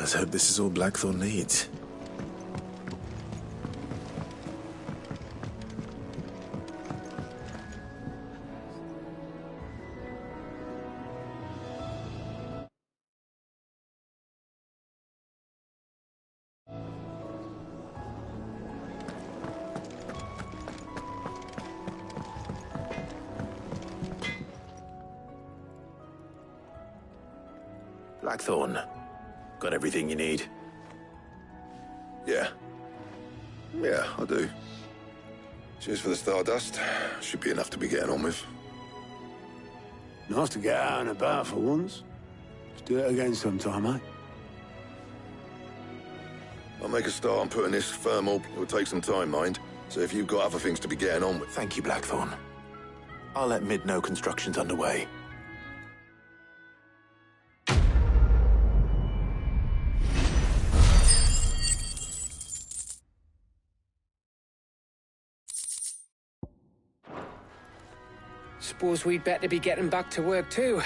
Let's hope this is all Blackthorn needs. Blackthorn, got everything you need? Yeah. Yeah, I do. Cheers for the stardust. Should be enough to be getting on with. Nice to get out and about for once. Let's do it again sometime, eh? I'll make a start on putting this thermal. It will take some time, mind. So if you've got other things to be getting on with... Thank you, Blackthorn. I'll let Mid know construction's underway. Suppose we'd better be getting back to work too.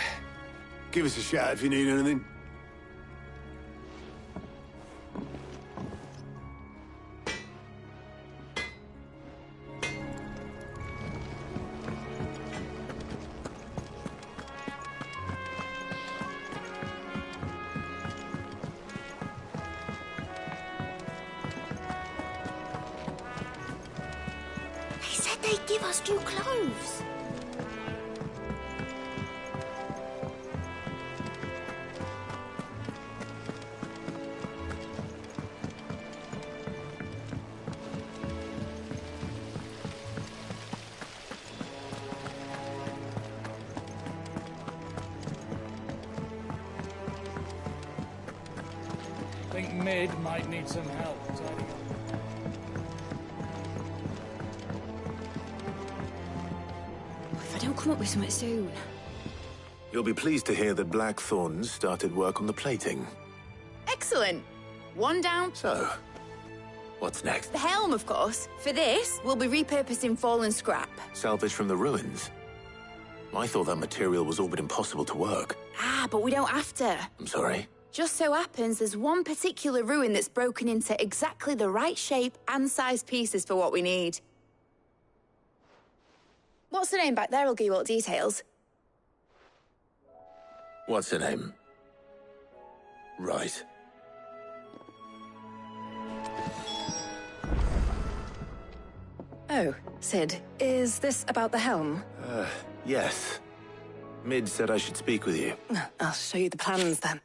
Give us a shout if you need anything. They said they'd give us new clothes. I think Mid might need some help tidying up. If I don't come up with something soon. You'll be pleased to hear that Blackthorn started work on the plating. Excellent. One down. So, what's next? The helm, of course. For this, we'll be repurposing fallen scrap. Salvage from the ruins? I thought that material was all but impossible to work. Ah, but we don't have to. I'm sorry. Just so happens there's one particular ruin that's broken into exactly the right shape and size pieces for what we need. What's the name back there? I'll give you all the details. What's her name? Right. Oh, Sid, is this about the helm? Yes. Mid said I should speak with you. I'll show you the plans then.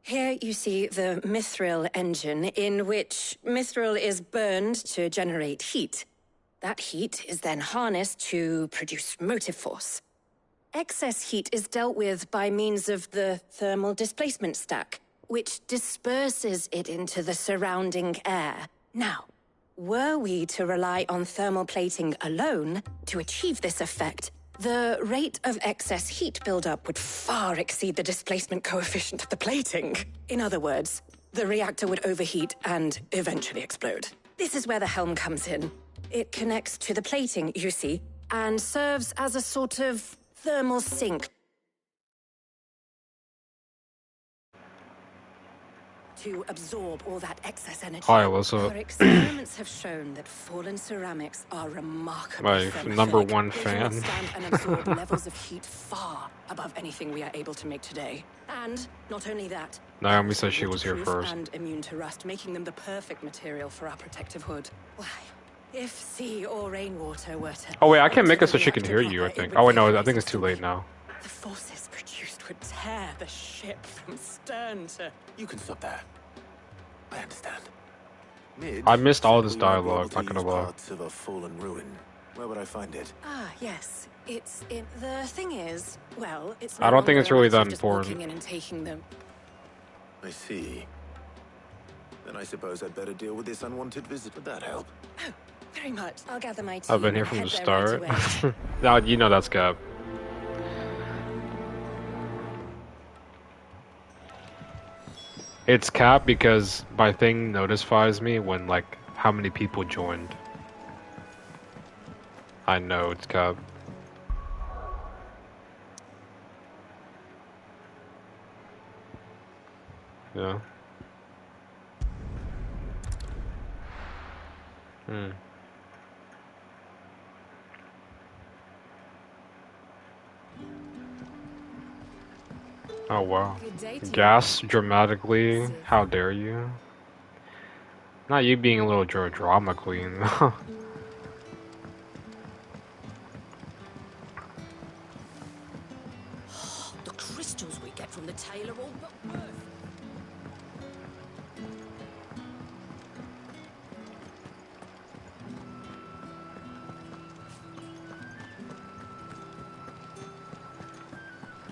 Here you see the mithril engine, in which mithril is burned to generate heat. That heat is then harnessed to produce motive force. Excess heat is dealt with by means of the thermal displacement stack, which disperses it into the surrounding air. Now, were we to rely on thermal plating alone to achieve this effect, the rate of excess heat buildup would far exceed the displacement coefficient of the plating. In other words, the reactor would overheat and eventually explode. This is where the helm comes in. It connects to the plating, you see, and serves as a sort of thermal sink to absorb all that excess energy. Hi, what's up? Our experiments have shown that fallen ceramics are remarkably My thermophilic. number one They fan. can withstand and absorb levels of heat far above anything we are able to make today. And not only that, Naomi said she was here waterproof first. and immune to rust, making them the perfect material for our protective hood. Why, if sea or rainwater were to... Oh wait, I can make it so she can hear you, I think. Oh wait, no, I think it's too late now. The forces produced would tear the ship from stern to... You can stop that. I understand. Mid I missed all said this we might be able dialogue, to not gonna use lie. parts of a fallen ruin. Where would I find it? Ah, yes. The thing is, well, it's I don't think it's really that just important. walking in and taking them. I see. Then I suppose I'd better deal with this unwanted visit. Would that help? Oh, very much. I'll gather my team. I've been here and from the head there right start. away. Now you know that's Cap. It's Cap because my thing notifies me when like how many people joined. I know it's Cap. Yeah. Hmm. Oh wow. Gas dramatically. How dare you? Not you being a little drama queen. The crystals we get from the tail are all but worth.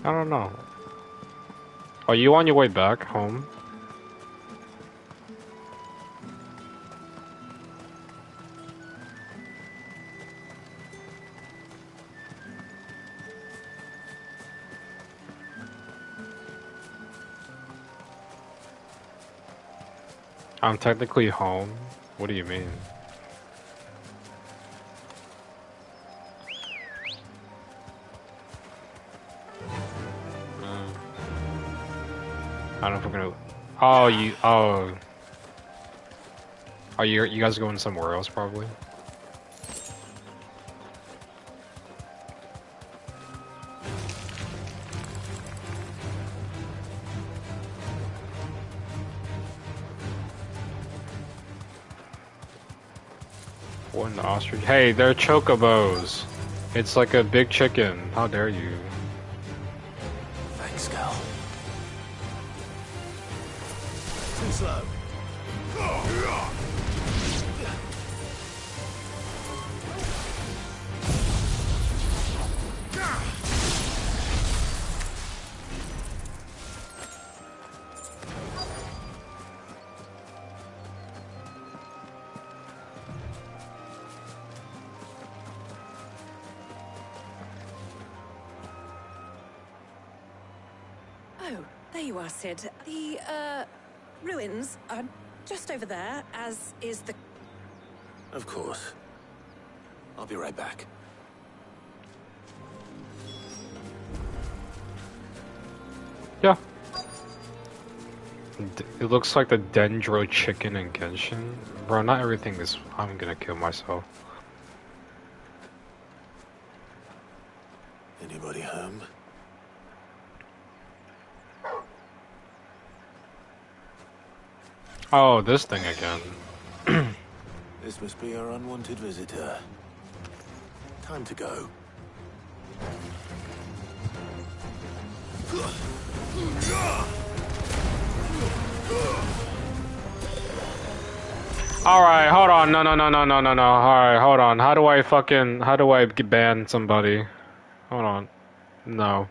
I don't know. Are you on your way back home? I'm technically home. What do you mean? I don't know if we're gonna. Oh, you. Oh. Are you guys going somewhere else probably? What in the ostrich? Hey, they're chocobos. It's like a big chicken. How dare you? Thanks, Cal. Too slow. Oh, there you are, Sid. The, ruins are just over there, as is the... Of course. I'll be right back. Yeah. It looks like the Dendro chicken in Genshin. Bro, not everything is... I'm gonna kill myself. Anybody home? Oh, this thing again. This must be our unwanted visitor. Time to go. Alright, hold on. No. Alright, hold on. How do I ban somebody? Hold on. No.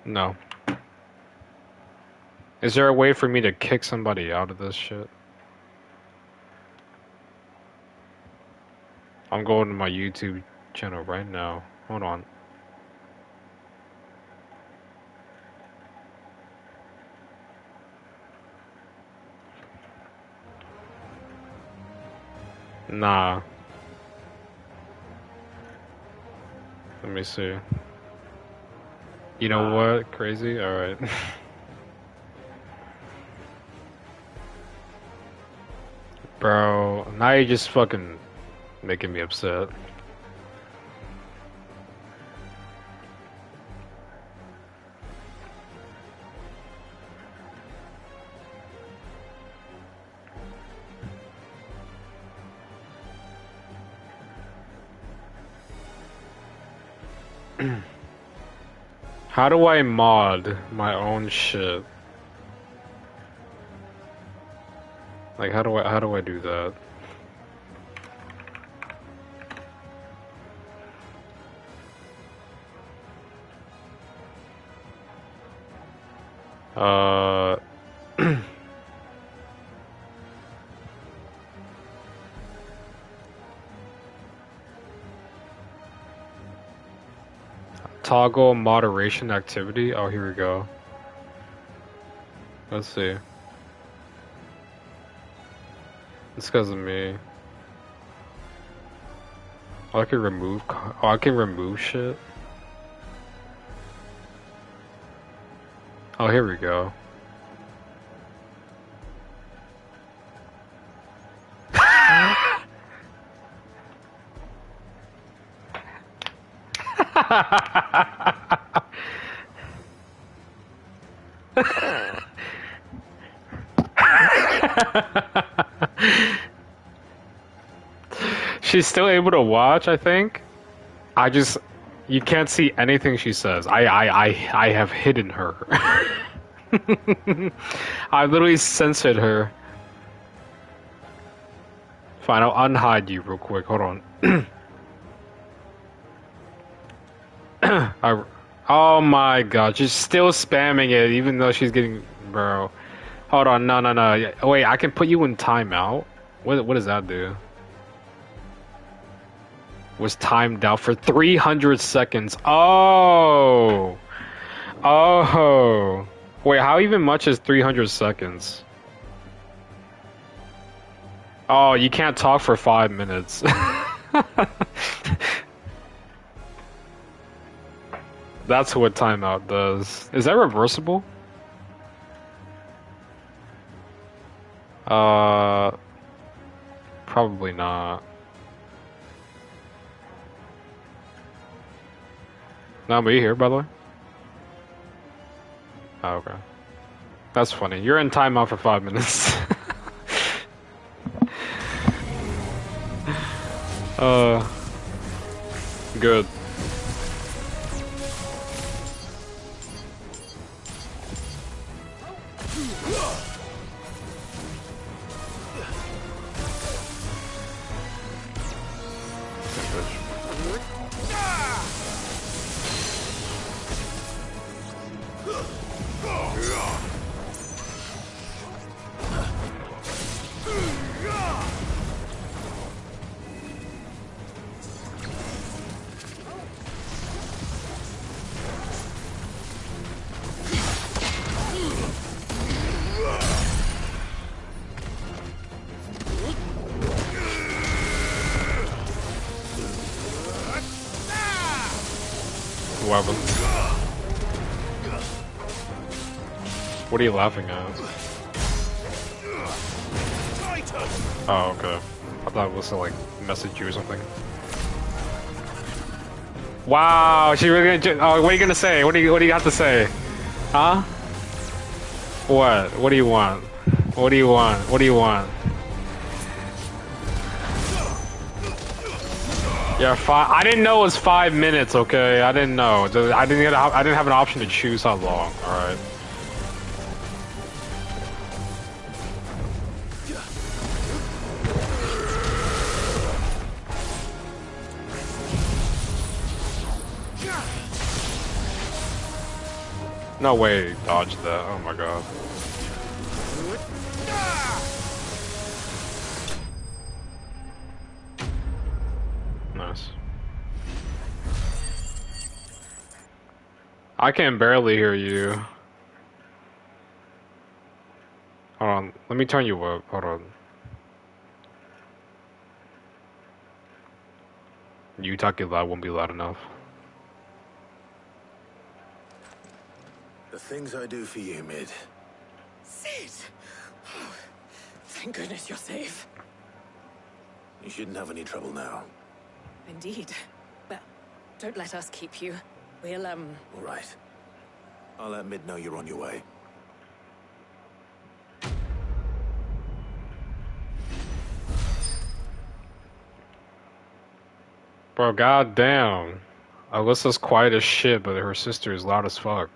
No. Is there a way for me to kick somebody out of this shit? I'm going to my YouTube channel right now. Hold on. Nah. Let me see. You know what? Crazy? Alright. Bro, now you're just fucking making me upset. How do I mod my own shit? Like how do I do that? Toggle moderation activity. Oh, here we go. Let's see. It's because of me. Oh, I can remove. Oh, I can remove shit. Oh, here we go. She's still able to watch, I think. You can't see anything she says. I have hidden her. I literally censored her. Fine, I'll unhide you real quick. Hold on. Oh my god, she's still spamming it even though she's getting... Bro. Hold on, no. Wait, I can put you in timeout? What does that do? Was timed out for 300 seconds. Oh! Oh! Wait, how even much is 300 seconds? Oh, you can't talk for 5 minutes. That's what timeout does. Is that reversible? Probably not. Not me here, by the way. Oh, okay. That's funny. You're in timeout for 5 minutes. Good. What are you laughing at? Oh, okay. I thought it was to, like, message you or something. Wow, she really gonna... Oh, what are you gonna say? What do you have to say? Huh? What? What do you want? What do you want? What do you want? Yeah, I didn't know it was 5 minutes, okay? I didn't know. I didn't have an option to choose how long, alright? No way, dodge that. Oh my god. Nice. I can barely hear you. Hold on, let me turn you up. Hold on. You talking loud won't be loud enough. The things I do for you, Mid. Sid! Oh, thank goodness you're safe. You shouldn't have any trouble now. Indeed. Well, don't let us keep you. We'll, All right. I'll let Mid know you're on your way. Bro, goddamn. Alyssa's quiet as shit, but her sister is loud as fuck.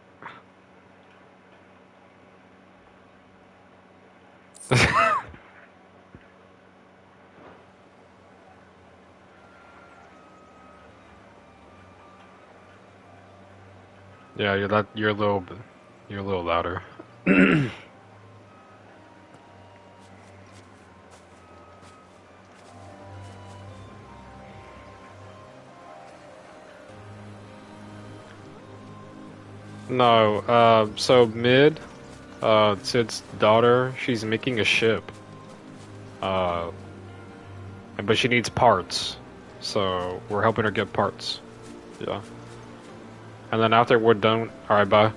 Yeah, you're a little louder. No, so Mid, Sid's daughter, she's making a ship. But she needs parts. So we're helping her get parts. Yeah. And then after we're done, alright, bye.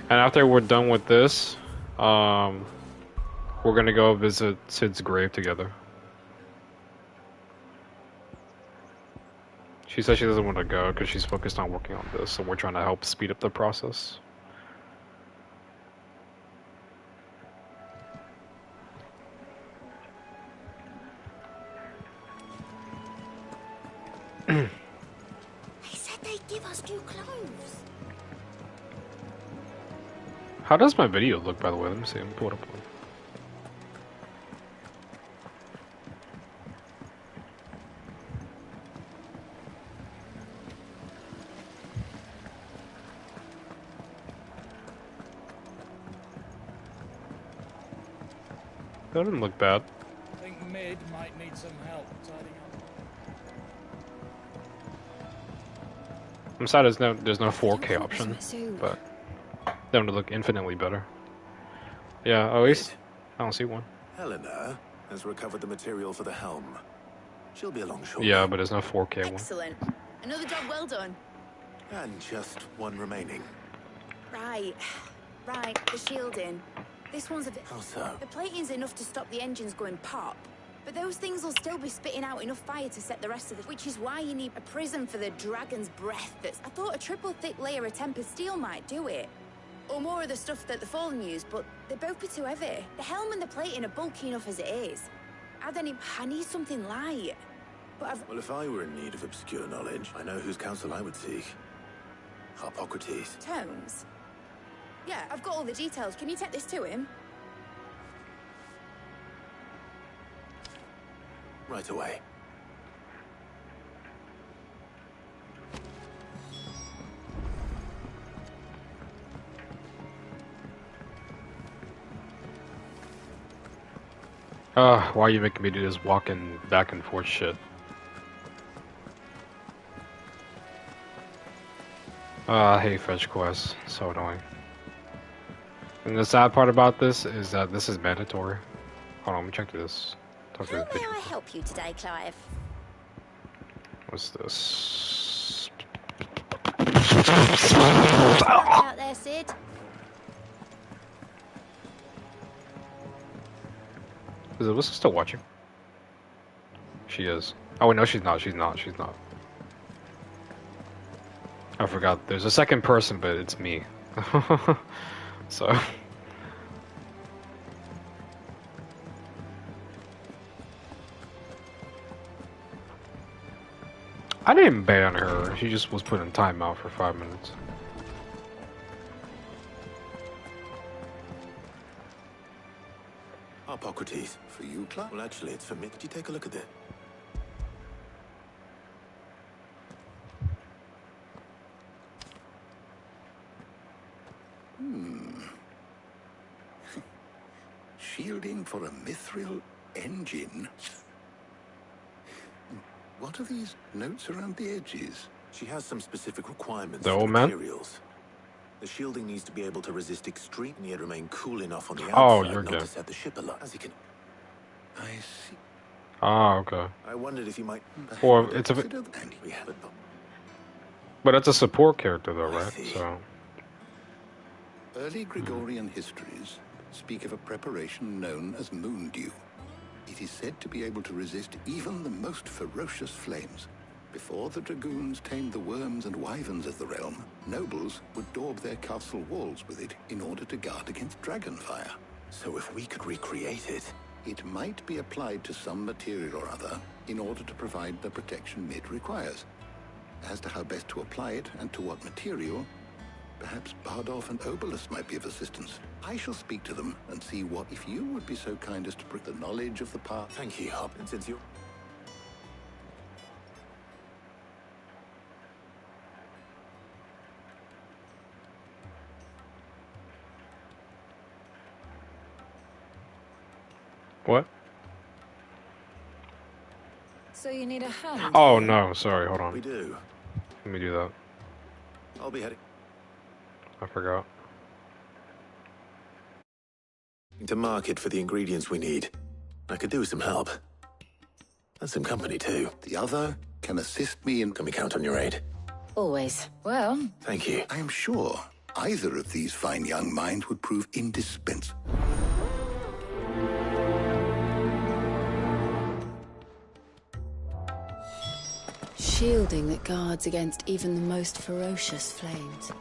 And after we're done with this, we're gonna go visit Sid's grave together. She said she doesn't want to go because she's focused on working on this, so we're trying to help speed up the process. They said they'd give us new clothes. How does my video look, by the way? Let me see. Let me pull it up. That doesn't look bad. I think Mid might need some help tidying up. I'm sad there's no 4K option, but they want to look infinitely better. Yeah, at least I don't see one. Helena has recovered the material for the helm. She'll be along shortly. Yeah, but there's no 4K one. Excellent. Another job well done. And just one remaining. Right. The shielding. This one's a bit... How so? The plating's enough to stop the engines going pop, but those things will still be spitting out enough fire to set the rest of it, which is why you need a prism for the dragon's breath. I thought a triple thick layer of tempered steel might do it. Or more of the stuff that the Fallen use, but they'd both be too heavy. The helm and the plating are bulky enough as it is. I need something light. But Well, if I were in need of obscure knowledge, I know whose counsel I would seek. Hippocrates. Tones? Yeah, I've got all the details. Can you take this to him? Right away. Why are you making me do this walking back and forth shit? I hate fetch quests. So annoying. And the sad part about this is that this is mandatory. Hold on, let me check this. How may I help you today, Clive? What's this? Out there, Sid? Is Alyssa still watching? She is. Oh wait, no, she's not. She's not. I forgot. There's a second person, but it's me. So. I didn't ban her. She just was put in timeout for 5 minutes. Hippocrates. For you, Clark? Well, actually, it's for me. Could you take a look at it? Shielding for a mithril engine? What are these notes around the edges? She has some specific requirements The for old the man? materials. The shielding needs to be able to resist extreme and yet remain cool enough on the outside Oh, you're not good. to set the ship alight. As you can... I see. Ah, okay. I wondered if you might... Or it's a, Consider that. We have it. but it's a support character though, I right? see. So Early Gregorian histories speak of a preparation known as moon dew. It is said to be able to resist even the most ferocious flames. Before the dragoons tamed the worms and wyverns of the realm, nobles would daub their castle walls with it in order to guard against dragon fire. So if we could recreate it... It might be applied to some material or other in order to provide the protection Mid requires. As to how best to apply it and to what material, perhaps Bardolph and Obolus might be of assistance. I shall speak to them and see what, if you would be so kind as to bring the knowledge of the path. Thank you, Hop. And since you... what? So you need a hand? Oh no, sorry. Hold on. We do. Let me do that. I'll be heading I forgot. to market for the ingredients we need. I could do with some help. And some company, too. The other can assist me in... Can we count on your aid? Always. Well, Thank you. I am sure either of these fine young minds would prove indispensable. shielding that guards against even the most ferocious flames.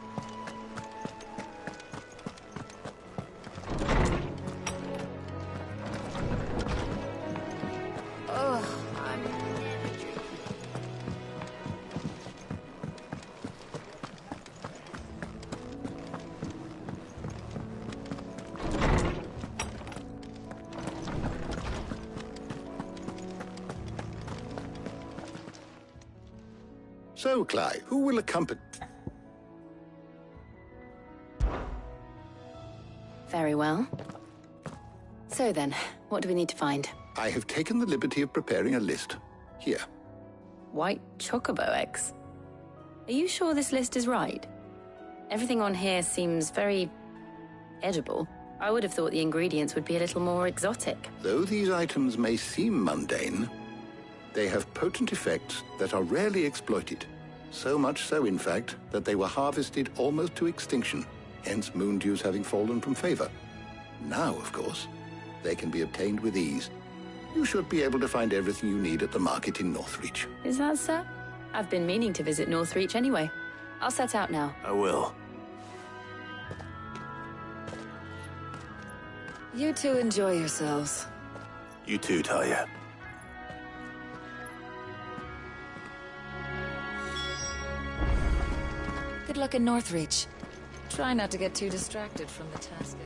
So, Clive, who will accompany... Very well. So then, what do we need to find? I have taken the liberty of preparing a list. Here. White chocobo eggs. Are you sure this list is right? Everything on here seems very edible. I would have thought the ingredients would be a little more exotic. Though these items may seem mundane, they have potent effects that are rarely exploited. So much so, in fact, that they were harvested almost to extinction, hence moon dews having fallen from favor. Now, of course, they can be obtained with ease. You should be able to find everything you need at the market in Northreach. Is that so? I've been meaning to visit Northreach anyway. I'll set out now. I will. You two enjoy yourselves. You too, Talia. Good luck in Northreach. Try not to get too distracted from the task.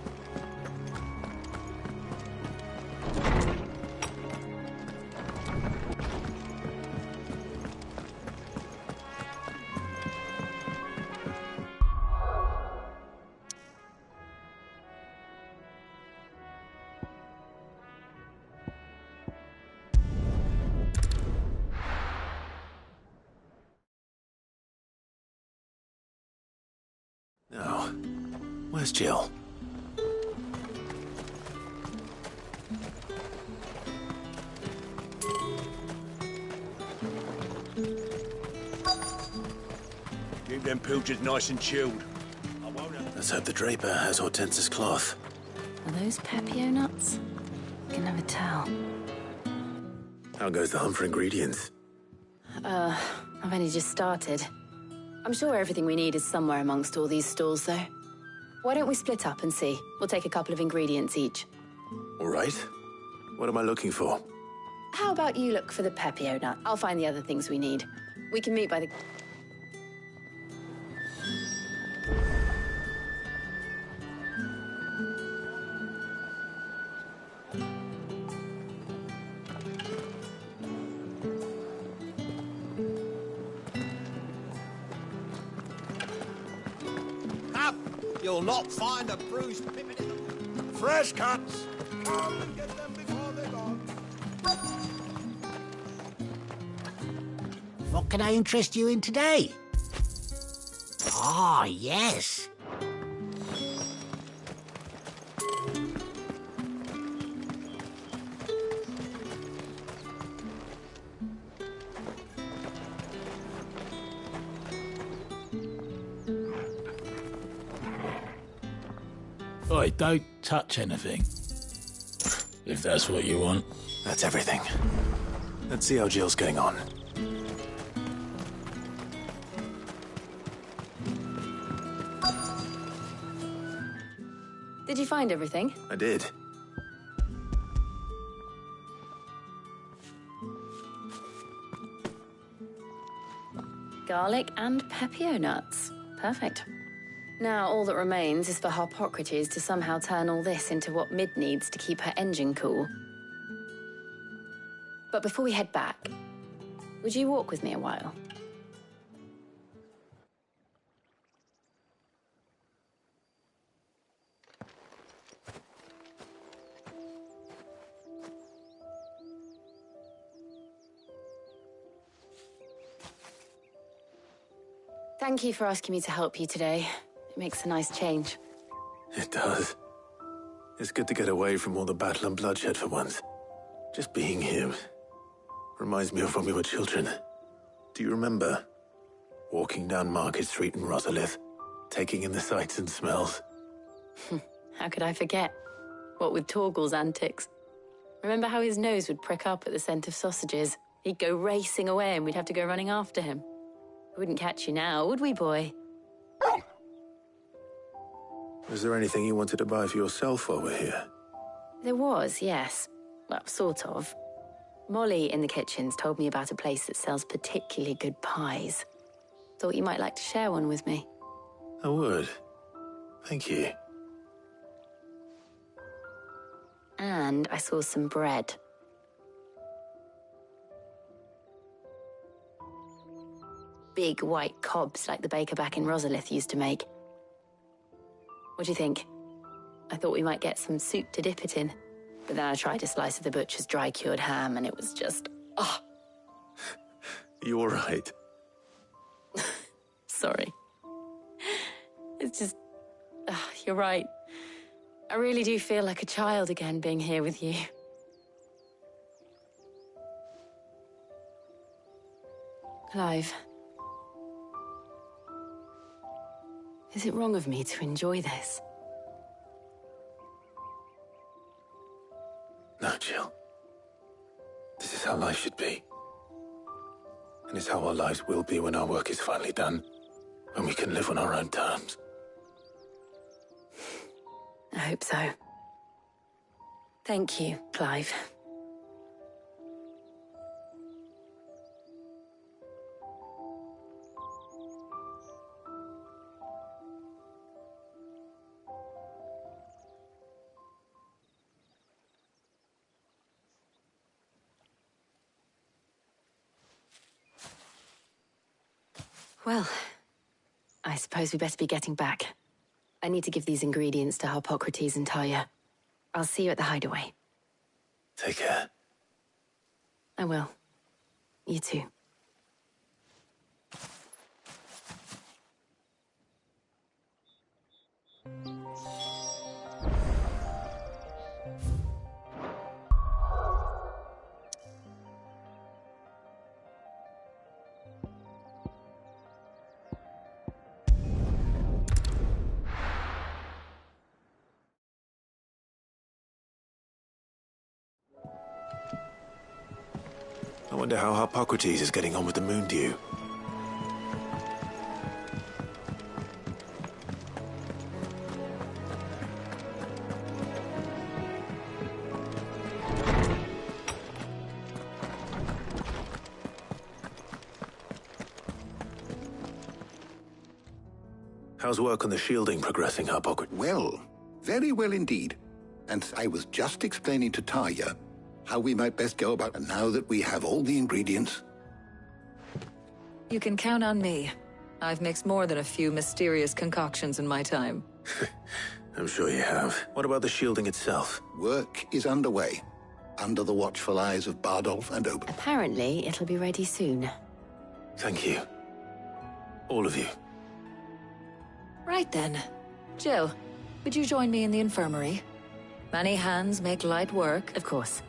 Now, where's Jill? Keep them pilchards nice and chilled. Let's hope the Draper has Hortense's cloth. Are those Pepio nuts? I can never tell. How goes the hunt for ingredients? I've only just started. I'm sure everything we need is somewhere amongst all these stalls, though. Why don't we split up and see? We'll take a couple of ingredients each. All right. What am I looking for? How about you look for the Pepio nut? I'll find the other things we need. We can meet by the... You'll not find a bruised pippin in them. Fresh cuts! Come and get them before they're gone. What can I interest you in today? Ah, yes. Oi, don't touch anything. If that's what you want. That's everything. Let's see how Jill's getting on. Did you find everything? I did. Garlic and Pepio nuts. Perfect. Now, all that remains is for Harpocrates to somehow turn all this into what Mid needs to keep her engine cool. But before we head back, would you walk with me a while? Thank you for asking me to help you today. It makes a nice change. It does. It's good to get away from all the battle and bloodshed for once. Just being here reminds me of when we were children. Do you remember? Walking down Market Street in Rosalith, taking in the sights and smells. How could I forget? What with Torgal's antics. Remember how his nose would prick up at the scent of sausages? He'd go racing away and we'd have to go running after him. We wouldn't catch you now, would we, boy? Was there anything you wanted to buy for yourself while we're here? There was, yes. Well, sort of. Molly in the kitchens told me about a place that sells particularly good pies. Thought you might like to share one with me. I would. Thank you. And I saw some bread. Big white cobs like the baker back in Rosalith used to make. What do you think? I thought we might get some soup to dip it in. But then I tried a slice of the butcher's dry-cured ham and it was just... oh. You all right? Sorry. It's just... you're right. I really do feel like a child again being here with you. Clive. Is it wrong of me to enjoy this? No, Jill. This is how life should be. And it's how our lives will be when our work is finally done. When we can live on our own terms. I hope so. Thank you, Clive. Well, I suppose we better be getting back. I need to give these ingredients to Harpocrates and Talia. I'll see you at the hideaway. Take care. I will. You too. I wonder how Harpocrates is getting on with the moon dew. How's work on the shielding progressing, Harpocrates? Well, very well indeed. And I was just explaining to Talia how we might best go about it now that we have all the ingredients. You can count on me. I've mixed more than a few mysterious concoctions in my time. I'm sure you have. What about the shielding itself? Work is underway, under the watchful eyes of Bardolph and Oben. Apparently, it'll be ready soon. Thank you. All of you. Right then. Jill, would you join me in the infirmary? Many hands make light work. Of course.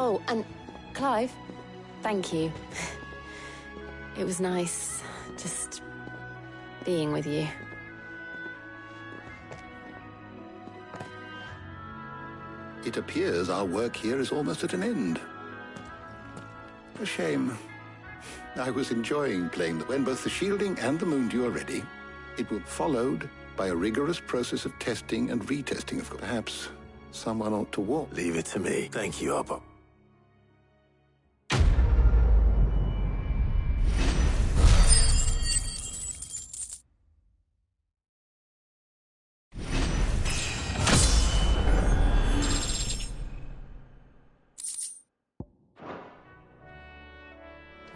Oh, and Clive, thank you. It was nice just being with you. It appears our work here is almost at an end. A shame. I was enjoying playing when both the shielding and the moondew are ready. It will be followed by a rigorous process of testing and retesting, of course. Perhaps someone ought to walk. Leave it to me. Thank you, Harpo.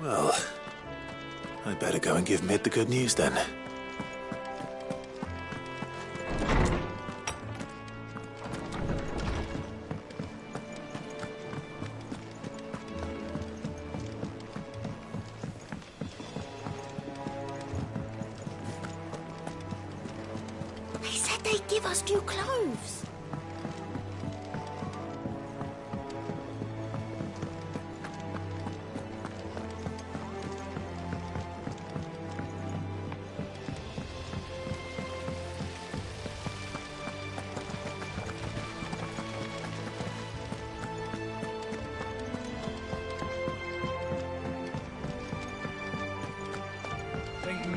Well, I'd better go and give Mid the good news then. They said they'd give us new clothes.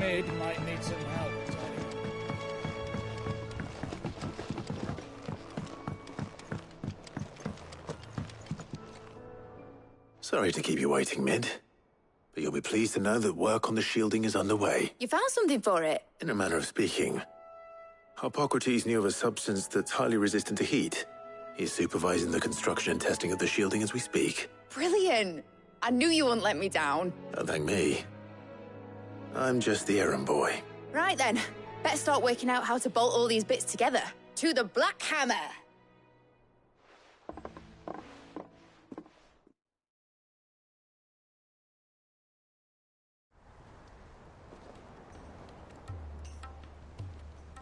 Mid might need some help tidying up. Sorry to keep you waiting, Mid. But you'll be pleased to know that work on the shielding is underway. You found something for it? In a manner of speaking. Hippocrates knew of a substance that's highly resistant to heat. He's supervising the construction and testing of the shielding as we speak. Brilliant! I knew you wouldn't let me down. Don't thank me. I'm just the errand boy. Right then, better start working out how to bolt all these bits together. To the Black Hammer!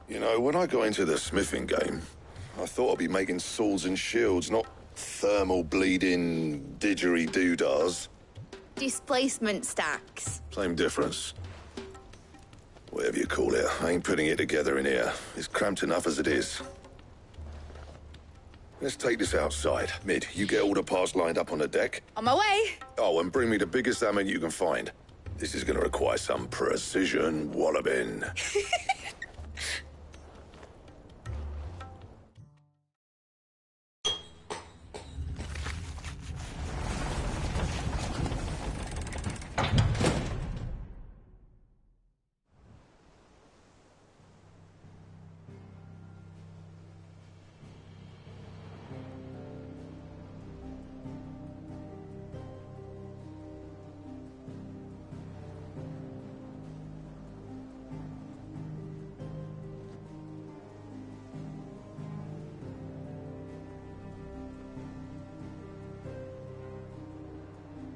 You know, when I got into the smithing game, I thought I'd be making swords and shields, not thermal bleeding didgeridoo-dahs. Displacement stacks. Same difference. Whatever you call it, I ain't putting it together in here. It's cramped enough as it is. Let's take this outside. Mid, you get all the parts lined up on the deck. On my way! Oh, and bring me the biggest hammer you can find. This is gonna require some precision walloping.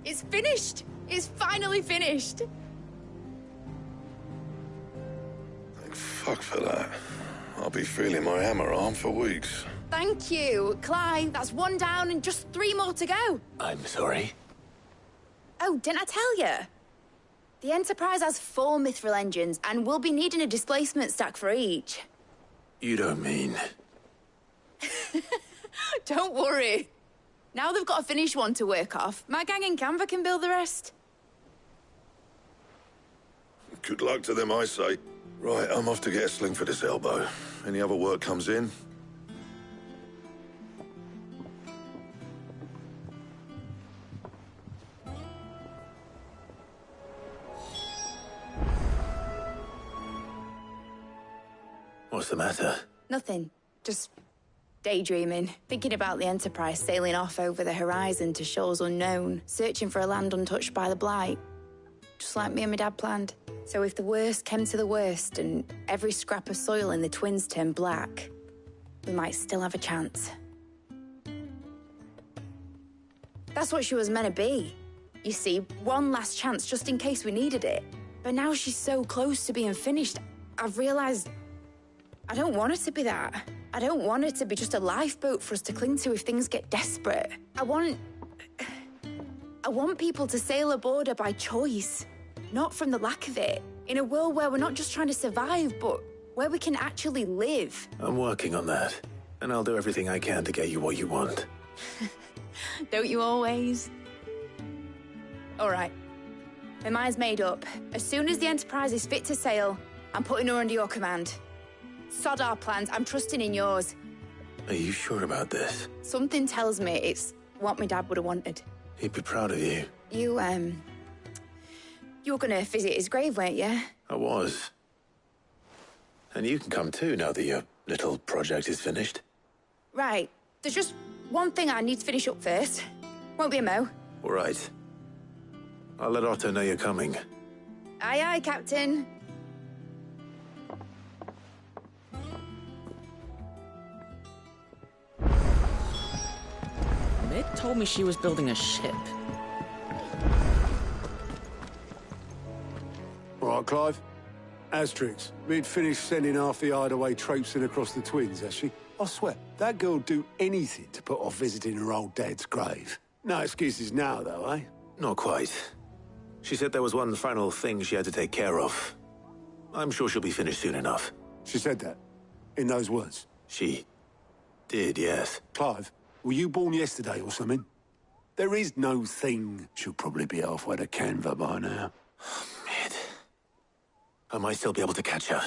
It's finished! It's finally finished! Thank fuck for that. I'll be feeling my hammer arm for weeks. Thank you, Clive. That's one down and just 3 more to go. I'm sorry. Oh, didn't I tell you? The Enterprise has 4 mithril engines, and we'll be needing a displacement stack for each. You don't mean... Don't worry. Now they've got a finished one to work off. My gang in Canva can build the rest. Good luck to them, I say. Right, I'm off to get a sling for this elbow. Any other work comes in? What's the matter? Nothing. Just daydreaming. Thinking about the Enterprise sailing off over the horizon to shores unknown, searching for a land untouched by the Blight. Just like me and my dad planned. So if the worst came to the worst and every scrap of soil in the Twins turned black, we might still have a chance. That's what she was meant to be. You see, one last chance just in case we needed it. But now she's so close to being finished, I've realized I don't want it to be that. I don't want it to be just a lifeboat for us to cling to if things get desperate. I want people to sail aboard her by choice, not from the lack of it. In a world where we're not just trying to survive, but where we can actually live. I'm working on that, and I'll do everything I can to get you what you want. Don't you always? All right. My mind's made up. As soon as the Enterprise is fit to sail, I'm putting her under your command. Sod our plans, I'm trusting in yours. Are you sure about this? Something tells me it's what my dad would have wanted. He'd be proud of you. You were gonna visit his grave, weren't you? I was. And you can come too now that your little project is finished. Right. There's just one thing I need to finish up first. Won't be a mo. All right. I'll let Otto know you're coming. Aye, aye, Captain. Mid told me she was building a ship. All right, Clive. Asterix, Mid finished sending half the hideaway traipsing across the Twins, has she? I swear, that girl'd do anything to put off visiting her old dad's grave. No excuses now, though, eh? Not quite. She said there was one final thing she had to take care of. I'm sure she'll be finished soon enough. She said that? In those words? She did, yes. Clive, were you born yesterday or something? There is no thing. She'll probably be halfway to Canva by now. Mid. I might still be able to catch her.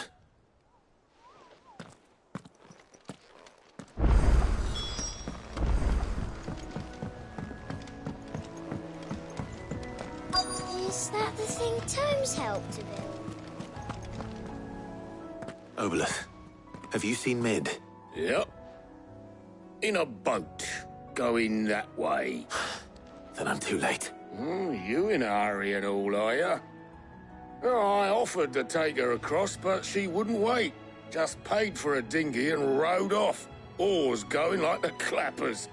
Is that the thing Tomes helped to build? Obolus, have you seen Mid? Yep. In a boat, going that way. Then I'm too late. You in a hurry and all, are you? I offered to take her across, but she wouldn't wait. Just paid for a dinghy and rowed off. Oars going like the clappers.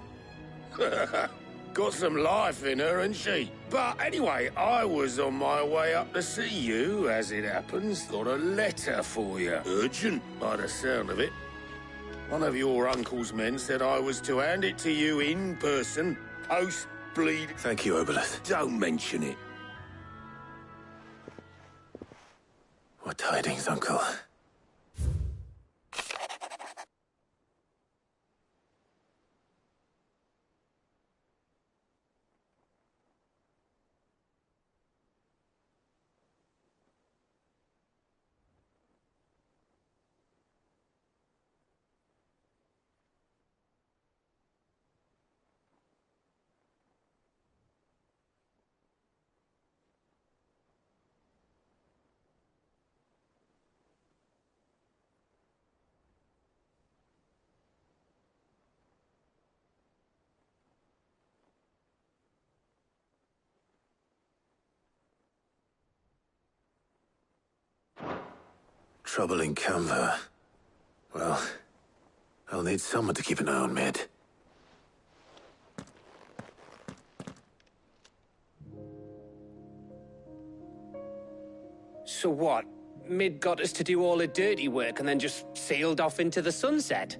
Got some life in her, ain't she? But anyway, I was on my way up to see you, as it happens. Got a letter for you. Urgent, by the sound of it. One of your uncle's men said I was to hand it to you in person, post-bleed. Thank you, Obolus. Don't mention it. What tidings, Uncle? Trouble in Canva. Well, I'll need someone to keep an eye on Mid. So what? Mid got us to do all the dirty work and then just sailed off into the sunset?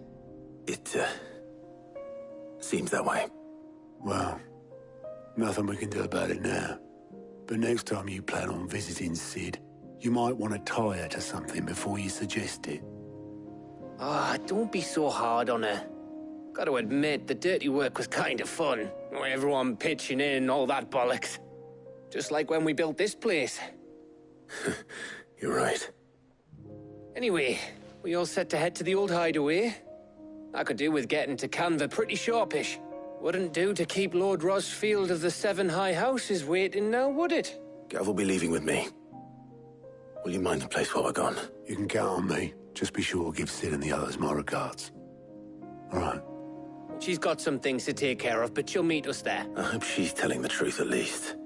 It, seems that way. Well, nothing we can do about it now. But next time you plan on visiting Sid, you might want to tie her to something before you suggest it. Ah, don't be so hard on her. Got to admit, the dirty work was kind of fun. Everyone pitching in, all that bollocks. Just like when we built this place. You're right. Anyway, we all set to head to the old hideaway. I could do with getting to Canva pretty sharpish. Wouldn't do to keep Lord Rosfield of the Seven High Houses waiting now, would it? Gav will be leaving with me. Will you mind the place while we're gone? You can count on me. Just be sure to give Sid and the others my regards. All right. She's got some things to take care of, but she'll meet us there. I hope she's telling the truth at least.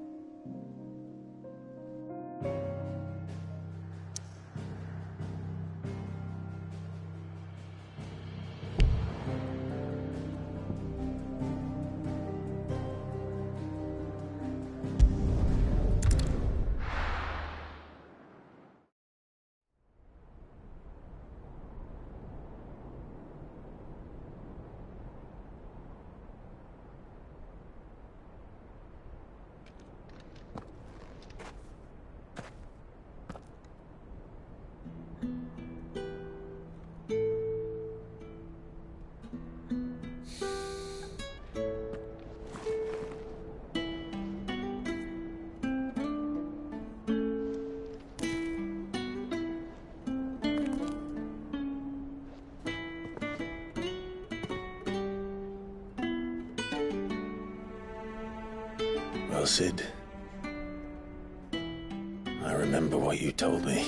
Well, Sid, I remember what you told me.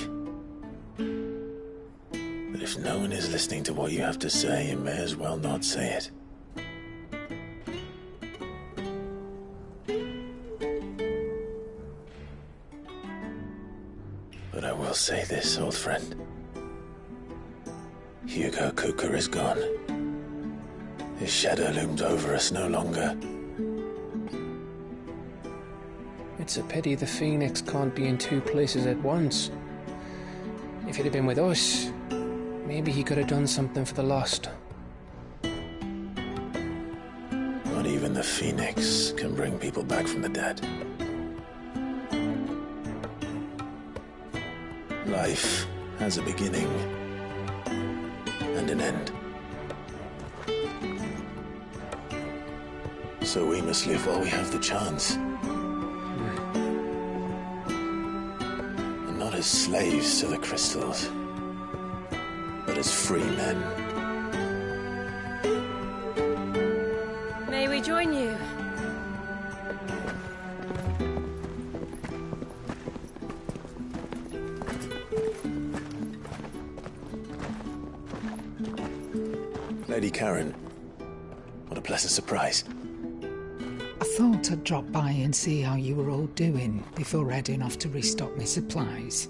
That if no one is listening to what you have to say, you may as well not say it. But I will say this, old friend. Hugo Cooker is gone. His shadow looms over us no longer. It's a pity the Phoenix can't be in two places at once. If he'd have been with us, maybe he could have done something for the lost. Not even the Phoenix can bring people back from the dead. Life has a beginning and an end. So we must live while we have the chance. And not as as slaves to the crystals, but as free men. May we join you? Lady Karen, what a pleasant surprise. I thought I'd drop by and see how you were all doing before heading off to restock my supplies.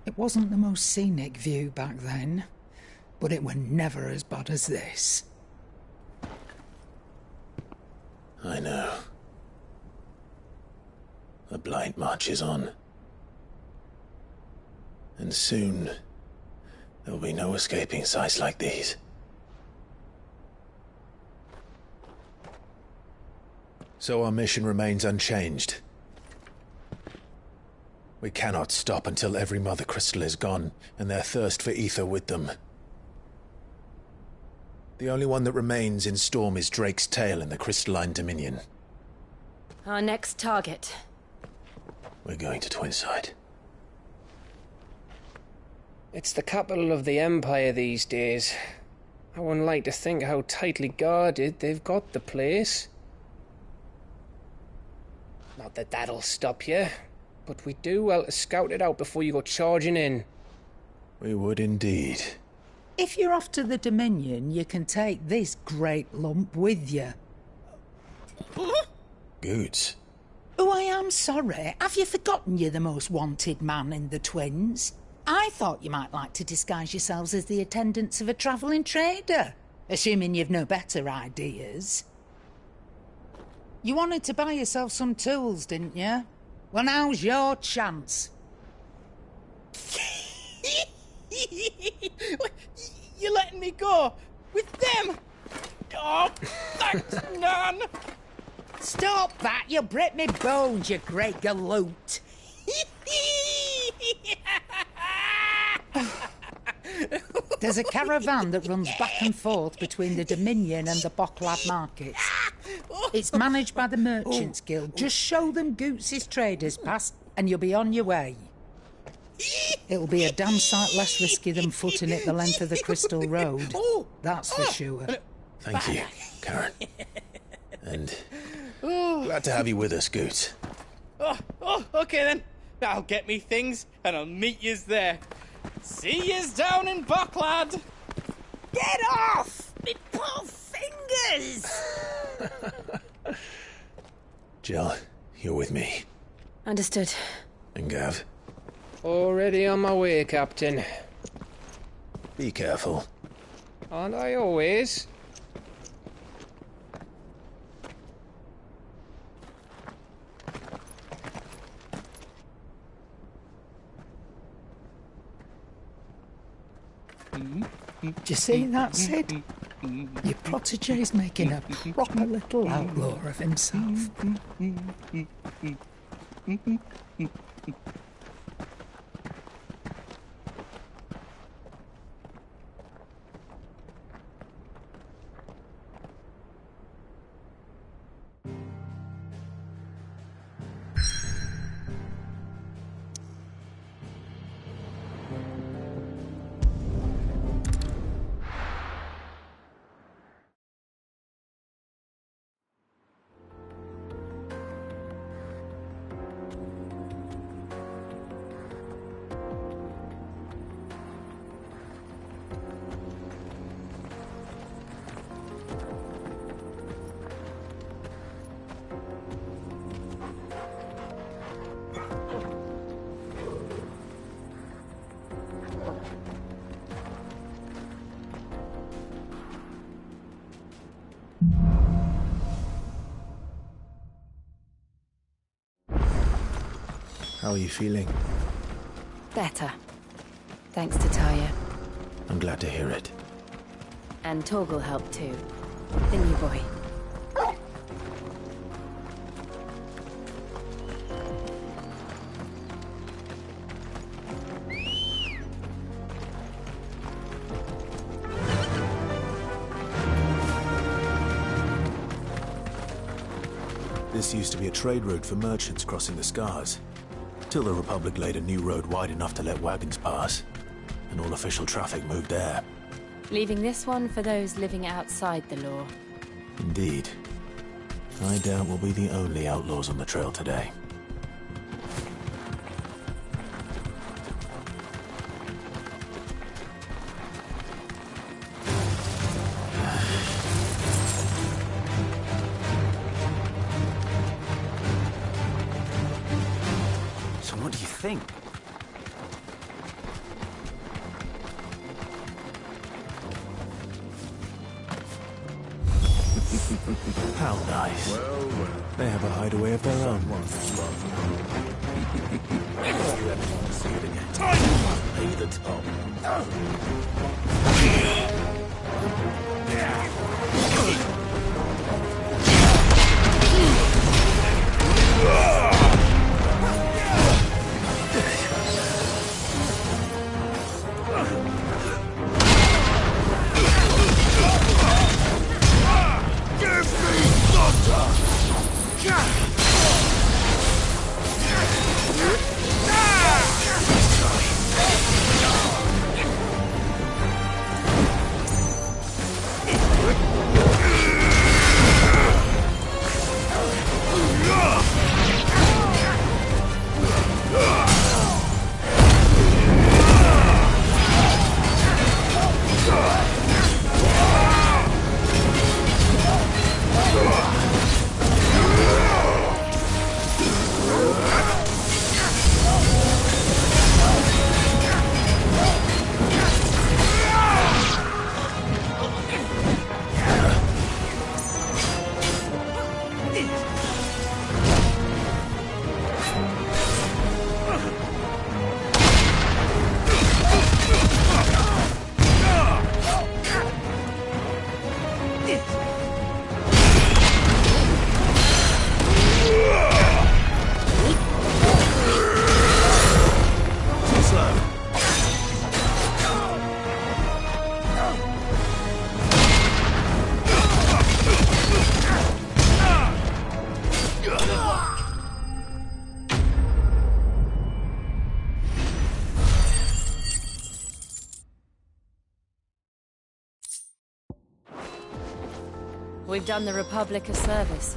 It wasn't the most scenic view back then, but it were never as bad as this. I know. The Blight marches on. And soon, there'll be no escaping sights like these. So our mission remains unchanged. We cannot stop until every Mother Crystal is gone, and their thirst for ether with them. The only one that remains in Storm is Drake's tail in the Crystalline Dominion. Our next target. We're going to Twinside. It's the capital of the Empire these days. I wouldn't like to think how tightly guarded they've got the place. Not that that'll stop you, but we do well to scout it out before you go charging in. We would indeed. If you're off to the Dominion, you can take this great lump with you. Goods. Oh, I am sorry. Have you forgotten you're the most wanted man in the Twins? I thought you might like to disguise yourselves as the attendants of a travelling trader, assuming you've no better ideas. You wanted to buy yourself some tools, didn't you? Well, now's your chance. You're letting me go with them? Oh, thanks, Nan. Stop that! You'll break me bones, you great galoot. There's a caravan that runs back and forth between the Dominion and the Bocklad markets. It's managed by the Merchants Guild. Just show them Goots' traders pass and you'll be on your way. It'll be a damn sight less risky than footing it the length of the Crystal Road. That's for sure. Thank you, Karen. And glad to have you with us, Goots. Okay then. I'll get me things and I'll meet yous there. See yous down in Bocklad. Get off! Me poor fingers! Jill, you're with me. Understood. And Gav? Already on my way, Captain. Be careful. Aren't I always? Do you see that, Sid? Your protege's making a proper little outlaw of himself. How are you feeling? Better. Thanks to Talia. I'm glad to hear it. And Torgal helped too. The new boy. This used to be a trade route for merchants crossing the Scars, till the Republic laid a new road wide enough to let wagons pass, and all official traffic moved there. Leaving this one for those living outside the law. Indeed. I doubt we'll be the only outlaws on the trail today. So what do you think? How nice. Well, they have a hideaway of their own. If you ever want to see it again, you must pay the toll. We've done the Republic a service.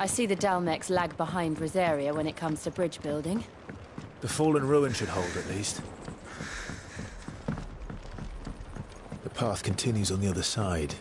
I see the Dalmex lag behind Rosaria when it comes to bridge building. The fallen ruin should hold, at least. The path continues on the other side.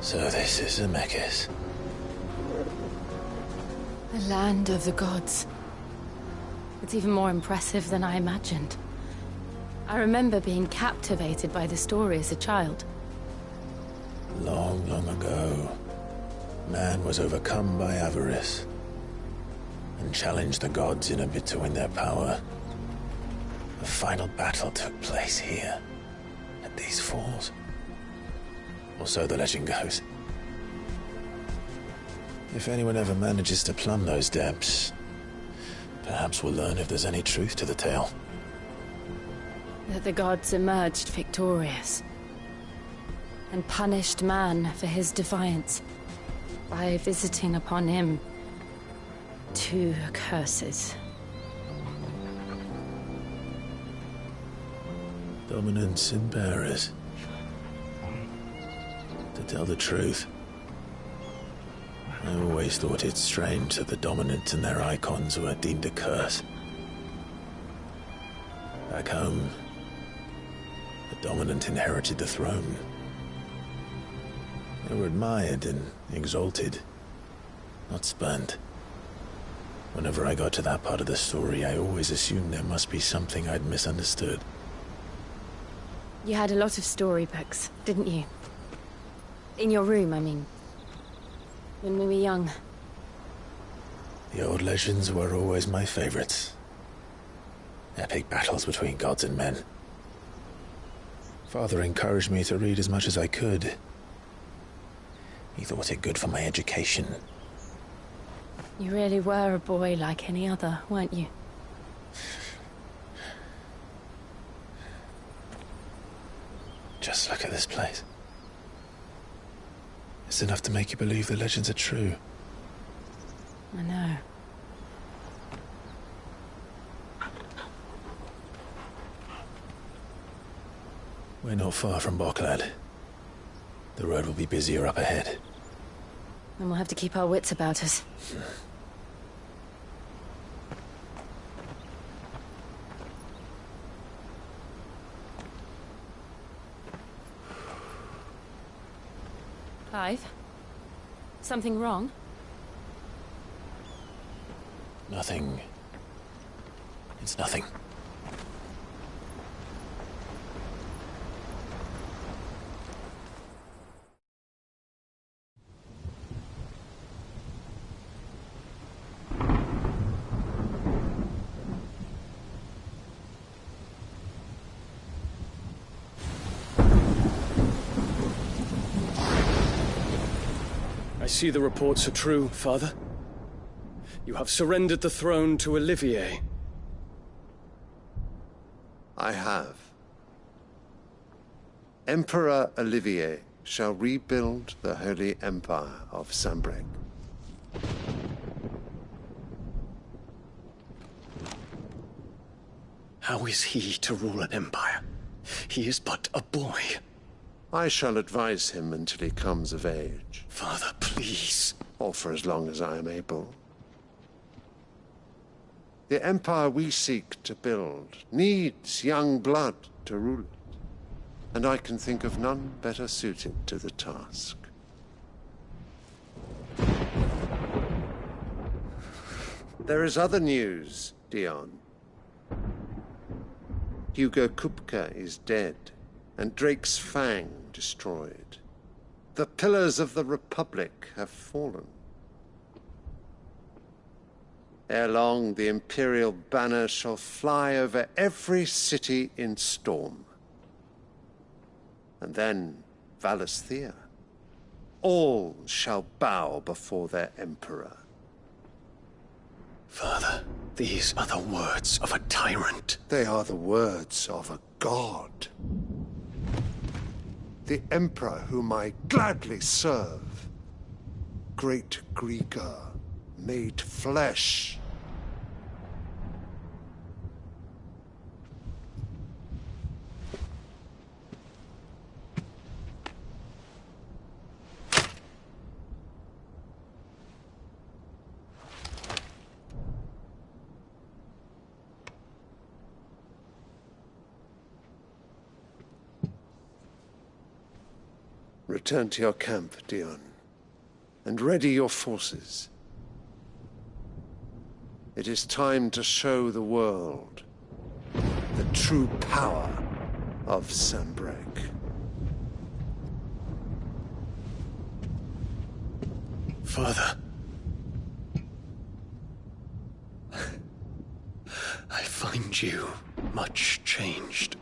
So this is Ffxvi. The land of the gods. It's even more impressive than I imagined. I remember being captivated by the story as a child. Long, long ago, man was overcome by avarice and challenged the gods in a bid to win their power. The final battle took place here, at these falls. Or so the legend goes. If anyone ever manages to plumb those depths, perhaps we'll learn if there's any truth to the tale. That the gods emerged victorious and punished man for his defiance by visiting upon him 2 curses. Dominants and bearers. To tell the truth, I always thought it strange that the dominants and their icons were deemed a curse. Back home, the dominant inherited the throne. They were admired and exalted, not spurned. Whenever I got to that part of the story, I always assumed there must be something I'd misunderstood. You had a lot of storybooks, didn't you? In your room, I mean. When we were young. The old legends were always my favorites. Epic battles between gods and men. Father encouraged me to read as much as I could. He thought it good for my education. You really were a boy like any other, weren't you? Just look at this place. It's enough to make you believe the legends are true. I know. We're not far from Boklad. The road will be busier up ahead. And we'll have to keep our wits about us. Clive? Something wrong? Nothing. It's nothing. I see the reports are true, Father. You have surrendered the throne to Olivier. I have. Emperor Olivier shall rebuild the Holy Empire of Sanbreque. How is he to rule an empire? He is but a boy. I shall advise him until he comes of age. Father, please. Or for as long as I am able. The empire we seek to build needs young blood to rule it. And I can think of none better suited to the task. There is other news, Dion. Hugo Kupka is dead, and Drake's Fang destroyed. The pillars of the Republic have fallen. Ere long, the Imperial banner shall fly over every city in Storm. And then Valisthea. All shall bow before their Emperor. Father, these are the words of a tyrant. They are the words of a god. The Emperor whom I gladly serve. Great Grieger, made flesh. Return to your camp, Dion, and ready your forces. It is time to show the world the true power of Sanbreque. Father. I find you much changed.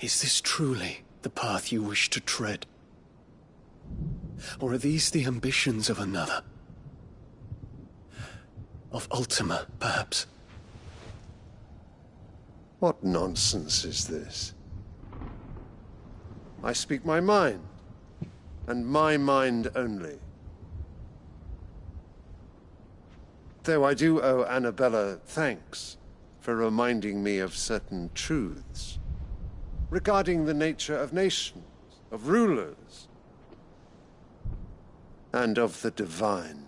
Is this truly the path you wish to tread? Or are these the ambitions of another? Of Ultima, perhaps? What nonsense is this? I speak my mind, and my mind only. Though I do owe Annabella thanks for reminding me of certain truths regarding the nature of nations, of rulers, and of the divine.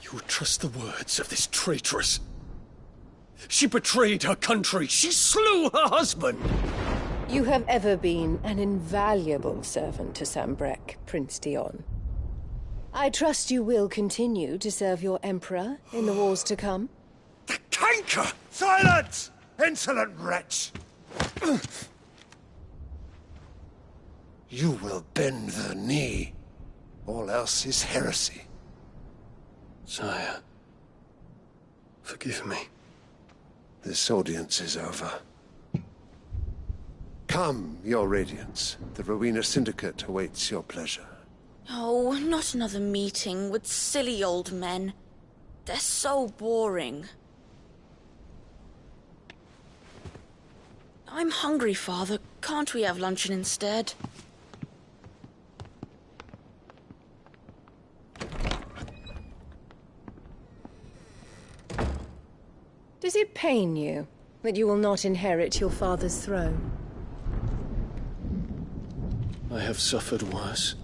You would trust the words of this traitress? She betrayed her country. She slew her husband. You have ever been an invaluable servant to Sanbreque, Prince Dion. I trust you will continue to serve your Emperor in the wars to come. The canker! Silence! Insolent wretch! You will bend the knee. All else is heresy. Sire, forgive me. This audience is over. Come, your Radiance. The Rowena Syndicate awaits your pleasure. Oh, not another meeting with silly old men. They're so boring. I'm hungry, Father. Can't we have luncheon instead? Does it pain you that you will not inherit your father's throne? I have suffered worse.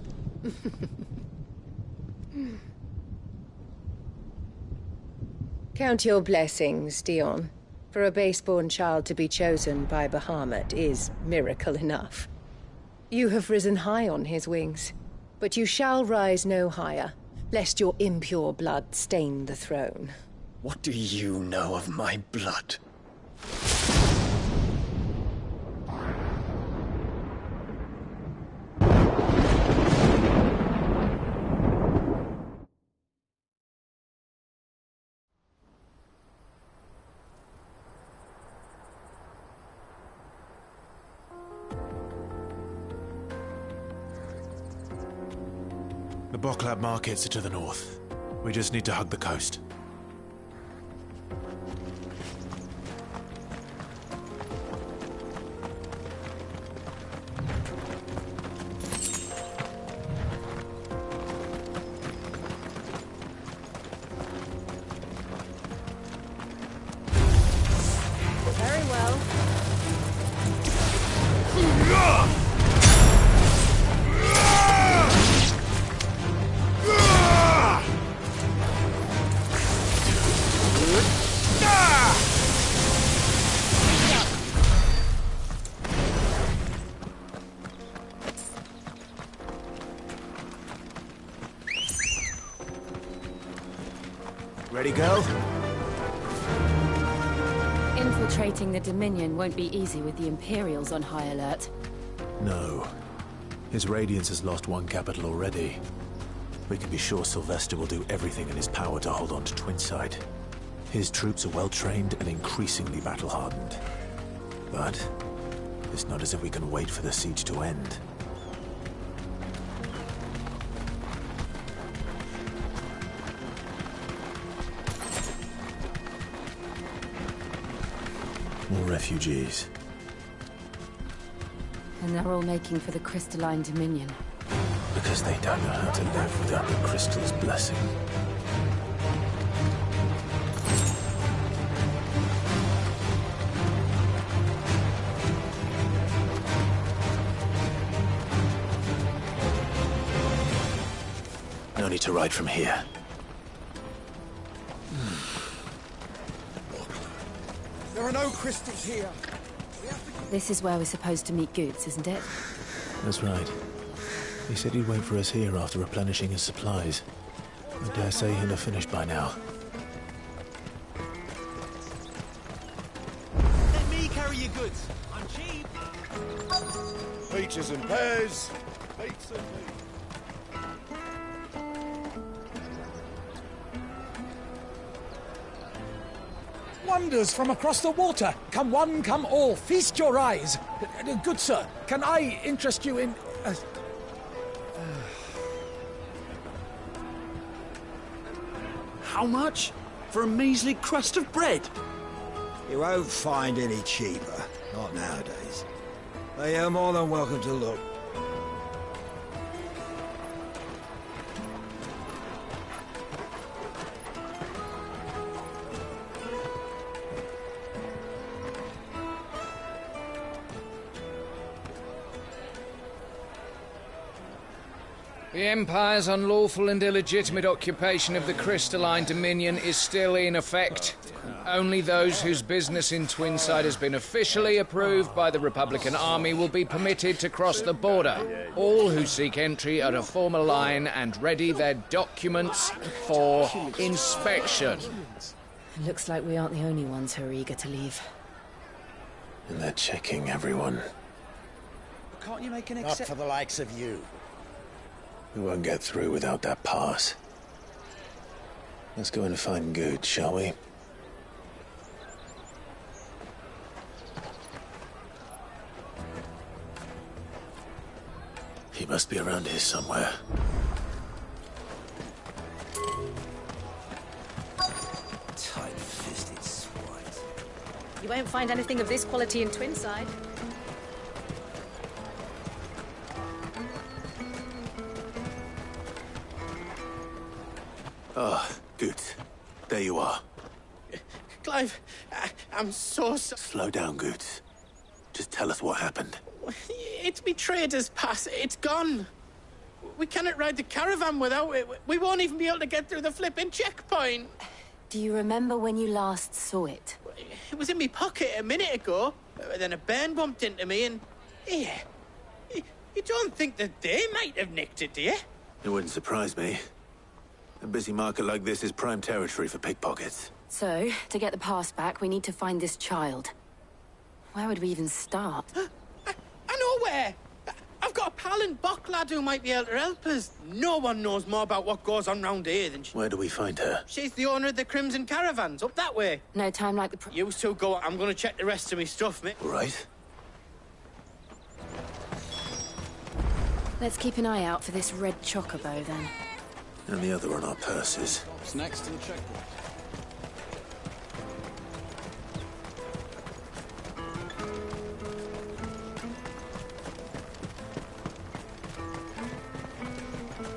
Count your blessings, Dion. For a base-born child to be chosen by Bahamut is miracle enough. You have risen high on his wings, but you shall rise no higher, lest your impure blood stain the throne. What do you know of my blood? The Boklab markets are to the north. We just need to hug the coast. very well. Ready, girl? Infiltrating the Dominion won't be easy with the Imperials on high alert. No. His Radiance has lost one capital already. We can be sure Sylvester will do everything in his power to hold on to Twinside. His troops are well-trained and increasingly battle-hardened. But it's not as if we can wait for the siege to end. More refugees. And they're all making for the Crystalline Dominion. Because they don't know how to live without the Crystal's blessing. No need to ride from here. There are no crystals here. This is where we're supposed to meet Goots, isn't it? That's right. He said he'd wait for us here after replenishing his supplies. I dare say he'll have finished by now. Let me carry your goods. I'm cheap. Peaches and pears. Pizza, Wonders from across the water. Come one, come all. Feast your eyes. Good sir, can I interest you in... How much? For a measly crust of bread? You won't find any cheaper. Not nowadays. But you're more than welcome to look. The Empire's unlawful and illegitimate occupation of the Crystalline Dominion is still in effect. Only those whose business in Twinside has been officially approved by the Republican Army will be permitted to cross the border. All who seek entry are to form a line and ready their documents for inspection. Looks like we aren't the only ones who are eager to leave. And they're checking everyone. Can't you make an Not for the likes of you. We won't get through without that pass. Let's go and find Good, shall we? He must be around here somewhere. Tight-fisted swine. You won't find anything of this quality in Twinside. Ah, Good. There you are. Clive, I'm so... Slow down, Good. Just tell us what happened. It's me trader's pass. It's gone. We cannot ride the caravan without it. We won't even be able to get through the flipping checkpoint. Do you remember when you last saw it? It was in my pocket a minute ago. Then a bairn bumped into me and... Yeah. You don't think that they might have nicked it, do you? It wouldn't surprise me. A busy market like this is prime territory for pickpockets. So, to get the pass back, we need to find this child. Where would we even start? I know where! I've got a pal in Bock lad who might be able to help us. No one knows more about what goes on round here than she... Where do we find her? She's the owner of the Crimson Caravans, up that way. No time like the... You two go, I'm gonna check the rest of me stuff, mate. All right. Let's keep an eye out for this red chocobo, then. And the other on our purses. What's next to the checkpoint?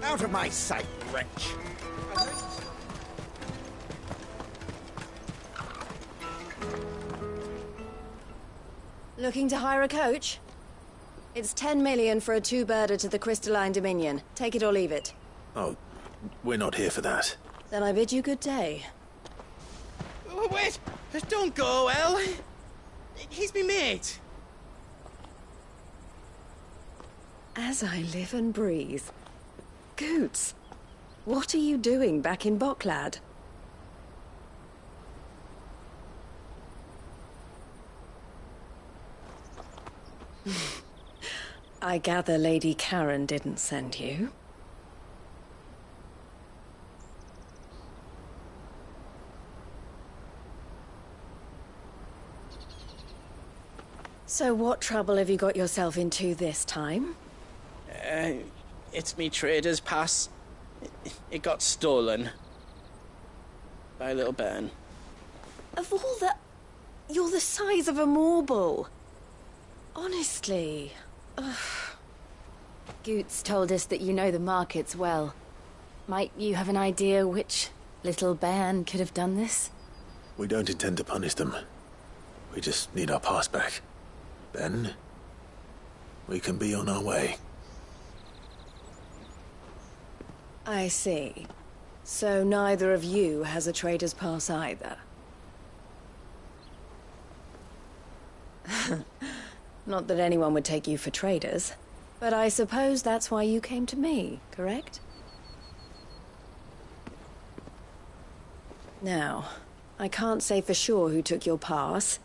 Out of my sight, wretch! Looking to hire a coach? It's 10 million for a two-birder to the Crystalline Dominion. Take it or leave it. Oh, we're not here for that. Then I bid you good day. Wait! Don't go, El! He's me mate. As I live and breathe. Goots, what are you doing back in Bocklad? I gather Lady Karen didn't send you. So what trouble have you got yourself into this time? It's me trader's pass. It got stolen. By a little bairn. Of all the... You're the size of a marble. Honestly. Ugh. Goots told us that you know the markets well. Might you have an idea which little bairn could have done this? We don't intend to punish them. We just need our pass back. Then, we can be on our way. I see. So neither of you has a trader's pass either. Not that anyone would take you for traders, but I suppose that's why you came to me, correct? Now, I can't say for sure who took your pass,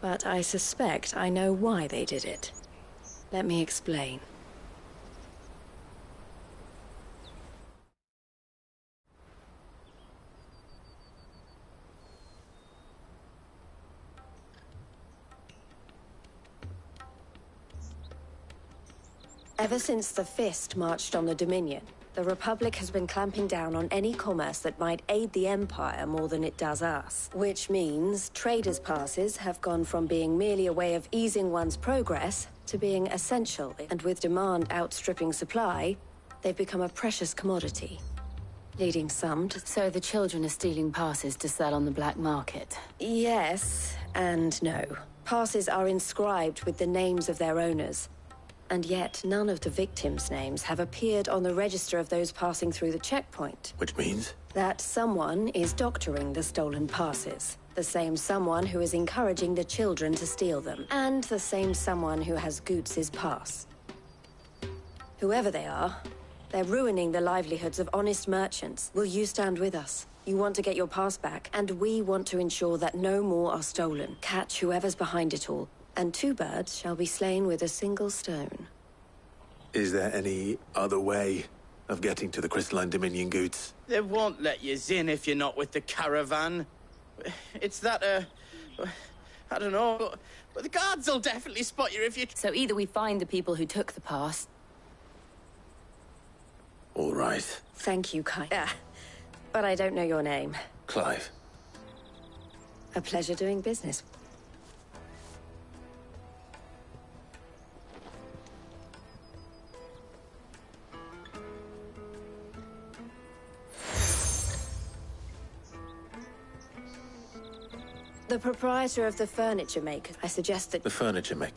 but I suspect I know why they did it. Let me explain. Ever since the Fist marched on the Dominion, the Republic has been clamping down on any commerce that might aid the Empire more than it does us. Which means traders' passes have gone from being merely a way of easing one's progress to being essential, and with demand outstripping supply, they've become a precious commodity, leading some to... So the children are stealing passes to sell on the black market? Yes and no. Passes are inscribed with the names of their owners. And yet, none of the victims' names have appeared on the register of those passing through the checkpoint. Which means? That someone is doctoring the stolen passes. The same someone who is encouraging the children to steal them. And the same someone who has Goots' pass. Whoever they are, they're ruining the livelihoods of honest merchants. Will you stand with us? You want to get your pass back, and we want to ensure that no more are stolen. Catch whoever's behind it all. And two birds shall be slain with a single stone. Is there any other way of getting to the Crystalline Dominion, Goots? They won't let you in if you're not with the caravan. It's that, I don't know. But the guards will definitely spot you if you... So either we find the people who took the pass... All right. Thank you, Kai. But I don't know your name. Clive. A pleasure doing business. The proprietor of the furniture maker. I suggest that... The furniture maker.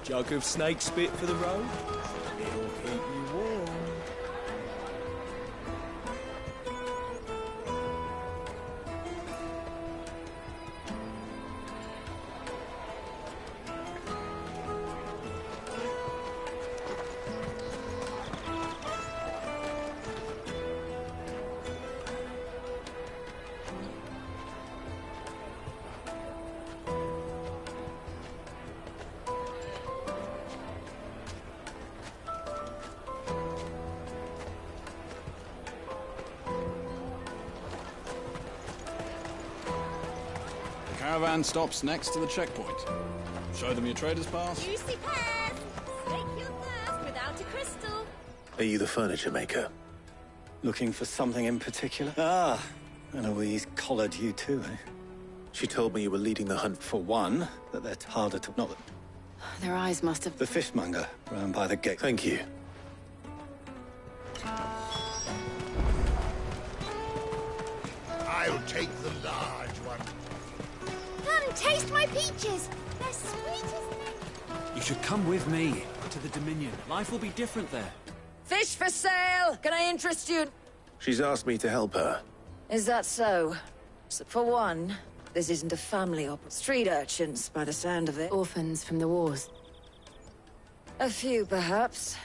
Jug of snake spit for the road? It'll keep you warm. Caravan stops next to the checkpoint. Show them your trader's pass. Juicy pears! Slake your thirst without Dr. Crystal. Are you the furniture maker? Looking for something in particular? Ah, Eloise collared you too, eh? She told me you were leading the hunt. For one, that they're harder to... Not Their eyes must have... the fishmonger round by the gate. Thank you. I'll take the large one. Come, taste my peaches. They're sweet as they... You should come with me to the Dominion. Life will be different there. Fish for sale! Can I interest you? She's asked me to help her. Is that so? For one, this isn't a family street urchins, by the sound of it. Orphans from the wars. A few, perhaps.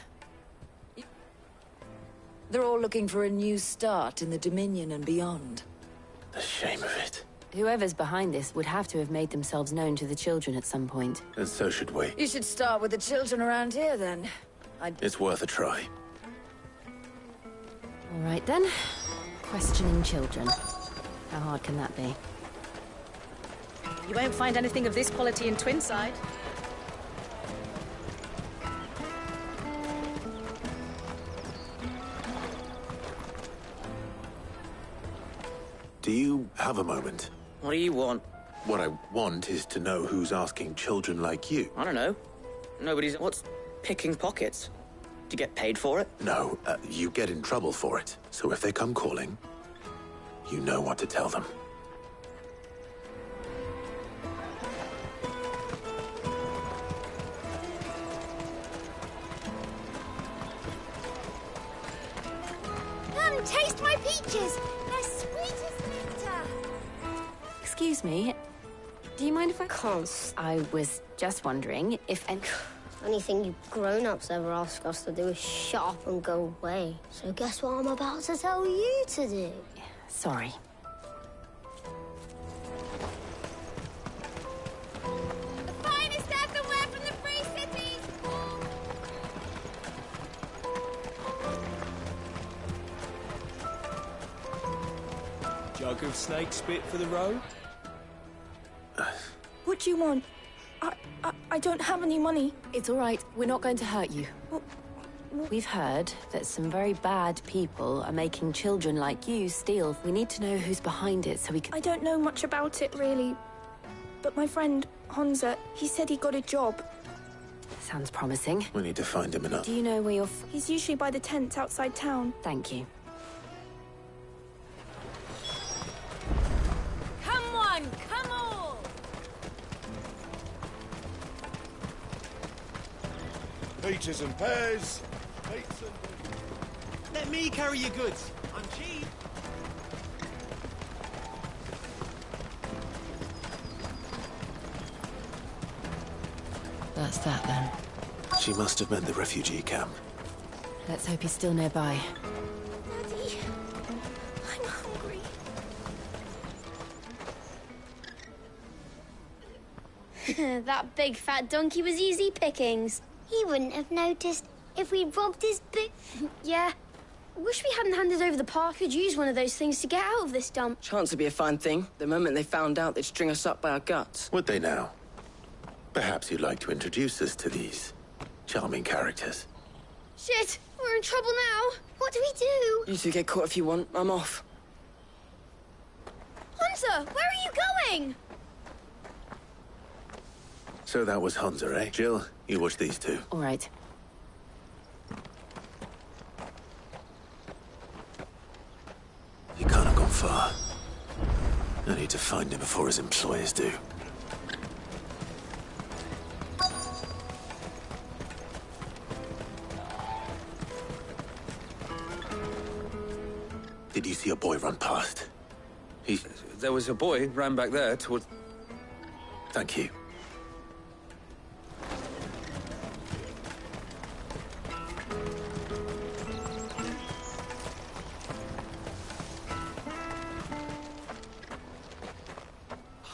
They're all looking for a new start in the Dominion and beyond. The shame of it. Whoever's behind this would have to have made themselves known to the children at some point. And so should we. You should start with the children around here, then. It's worth a try. All right, then. Questioning children. How hard can that be? You won't find anything of this quality in Twinside. Do you have a moment? What do you want? What I want is to know who's asking children like you. I don't know. Nobody's... What's picking pockets? Do you get paid for it? No, you get in trouble for it. So if they come calling, you know what to tell them. Come, taste my peaches. They're sweet as nectar. Excuse me. Do you mind if I... Close. I was just wondering if... Only thing you grown-ups ever ask us to do is shut up and go away. So guess what I'm about to tell you to do? Sorry. The finest earthenware from the Free Cities! Jug of snake spit for the road? What do you want? I don't have any money. It's all right. We're not going to hurt you. We've heard that some very bad people are making children like you steal. We need to know who's behind it so we can... I don't know much about it, really. But my friend, Hansa, he said he got a job. Sounds promising. We need to find him enough. Do you know where you're... He's usually by the tents outside town. Thank you. Come on, come all! Peaches and pears. Peaches and... Let me carry your goods. I'm cheap. That's that, then. She must have meant the refugee camp. Let's hope he's still nearby. Daddy, I'm hungry. That big fat donkey was easy pickings. He wouldn't have noticed if we'd robbed his Yeah. Wish we hadn't handed over the park. Could use one of those things to get out of this dump. Chance would be a fine thing. The moment they found out, they'd string us up by our guts. Would they now? Perhaps you'd like to introduce us to these charming characters. Shit, we're in trouble now. What do we do? You two get caught if you want. I'm off. Hunter, where are you going? So that was Hansa, eh? Jill, you watch these two. All right. He can't have gone far. I need to find him before his employers do. Did you see a boy run past? There was a boy ran back there toward... Thank you.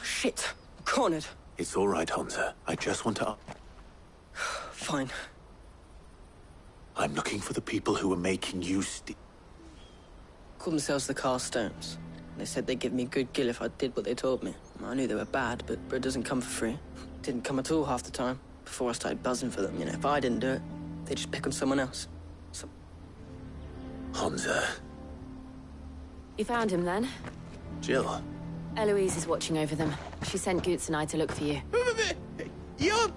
Shit. Cornered. It's all right, Hansa. I just want to... Fine. I'm looking for the people who are making you Called themselves the Carstones. They said they'd give me good gill if I did what they told me. I knew they were bad, but bread doesn't come for free. Didn't come at all half the time. Before I started buzzing for them, you know, if I didn't do it, They just pick on someone else. Honza. You found him then? Jill. Eloise is watching over them. She sent Goots and I to look for you. You're...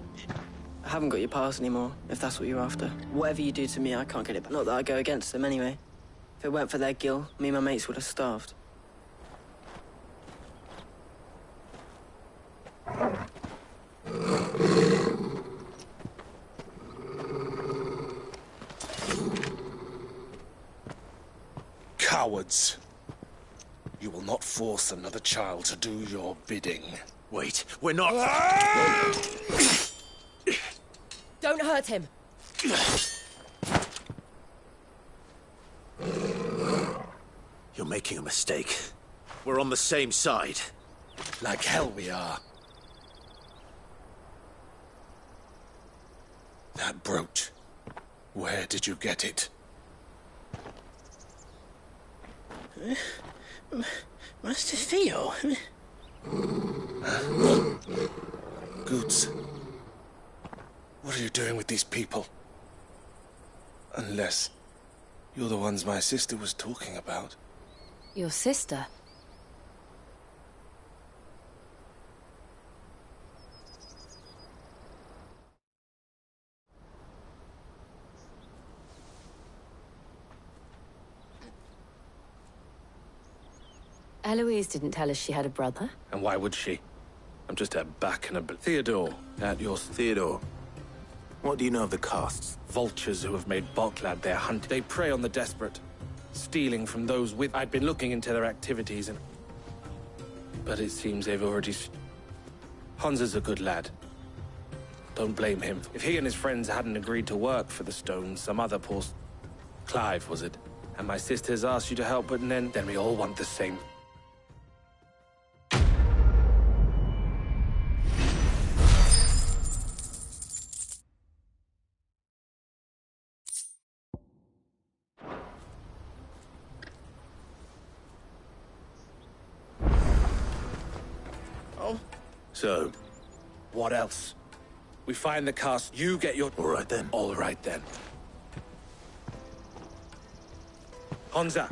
I haven't got your pass anymore, if that's what you're after. Whatever you do to me, I can't get it back. Not that I go against them anyway. If it weren't for their gil, me and my mates would have starved. Cowards. You will not force another child to do your bidding. Wait, we're not... Don't hurt him. You're making a mistake. We're on the same side. Like hell we are. That brooch. Where did you get it? Master Theo? Goots. What are you doing with these people? Unless you're the ones my sister was talking about. Your sister? Eloise didn't tell us she had a brother. And why would she? I'm just her back and a... Theodore, at your... Theodore. What do you know of the castes? Vultures who have made Boklad their hunt. They prey on the desperate, stealing from those with... I'd been looking into their activities and... But it seems they've already... Honza's a good lad. Don't blame him. If he and his friends hadn't agreed to work for the stones, some other poor... Clive, was it? And my sisters asked you to help, but then we all want the same. So? What else? We find the cast, you get your... All right then. All right then. Honza.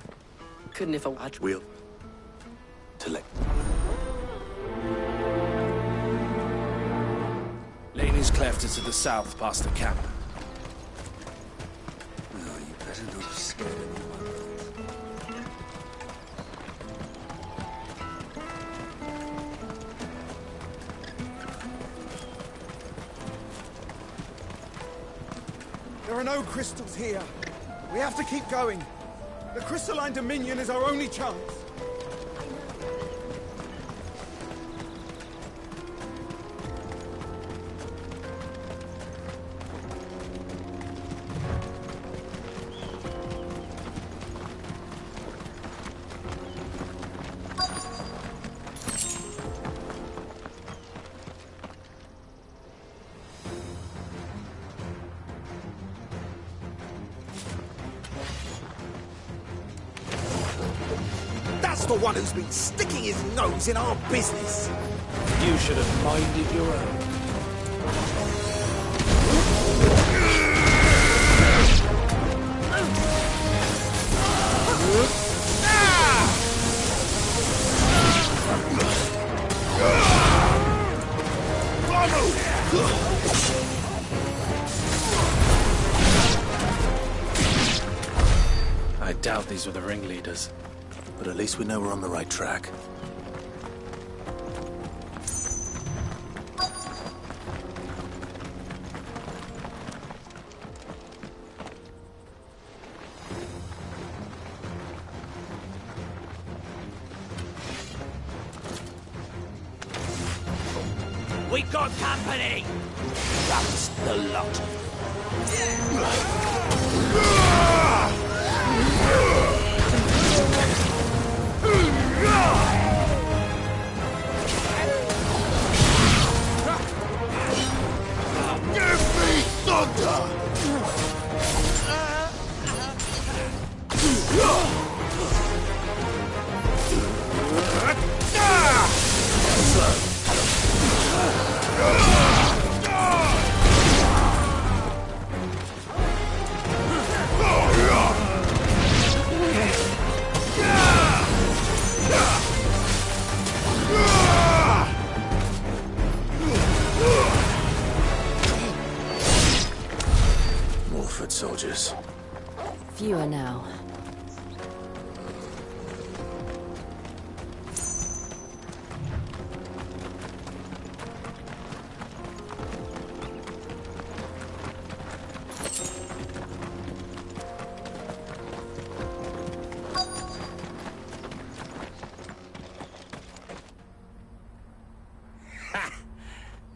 Couldn't if I had... Wheel. To let... Laney's cleft is to the south, past the camp. No, you better not be scared anyone. There are no crystals here. We have to keep going. The crystalline dominion is our only chance. The one who's been sticking his nose in our business. You should have minded your own. I doubt these were the ringleaders. But at least we know we're on the right track. We got company! That's the lot. Give me thunder! foot soldiers. Fewer now.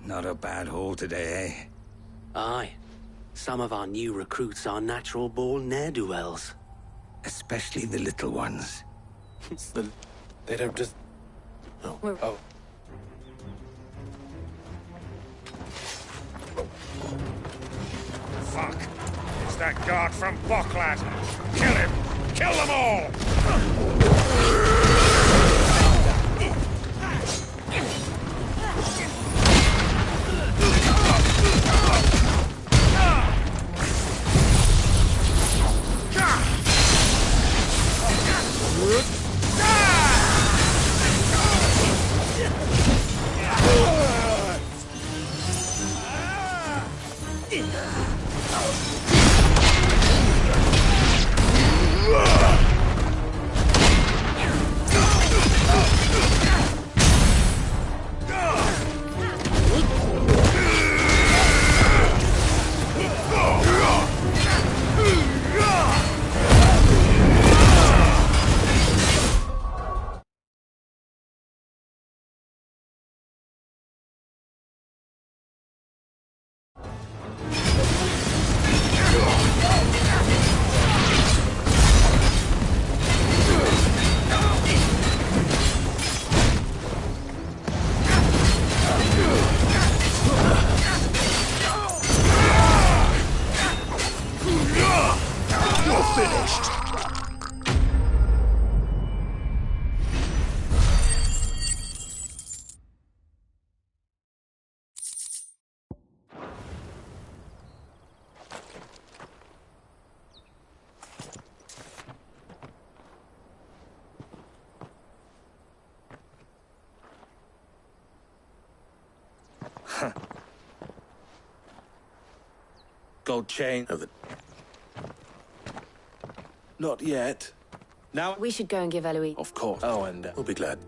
Not a bad haul today, eh? Aye. Some of our new recruits are natural-born ne'er-do-wells. Especially the little ones. They don't just... Oh. Fuck! It's that guard from Bocklad! Kill him! Kill them all! Gold chain. Not yet. Now... We should go and give Eloise... Of course. Oh, and... We'll be glad.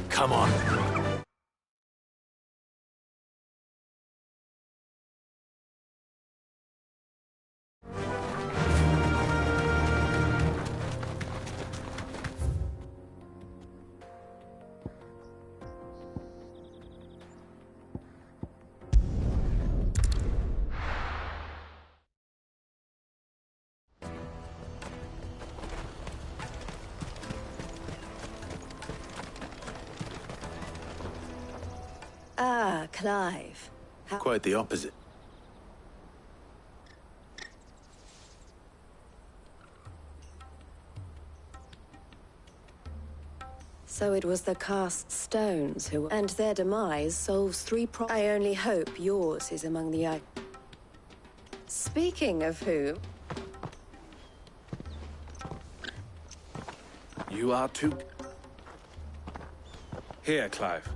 Come on. Ah, Clive. Quite the opposite. So it was the cast stones who... And their demise solves 3 I only hope yours is among the... Speaking of who... You are too... Here, Clive.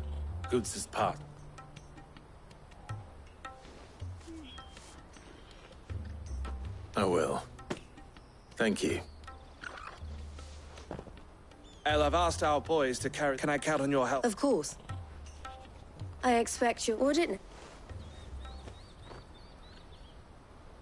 Goods' part. I will. Thank you. El, I've asked our boys to carry... Can I count on your help? Of course. I expect you wouldn't.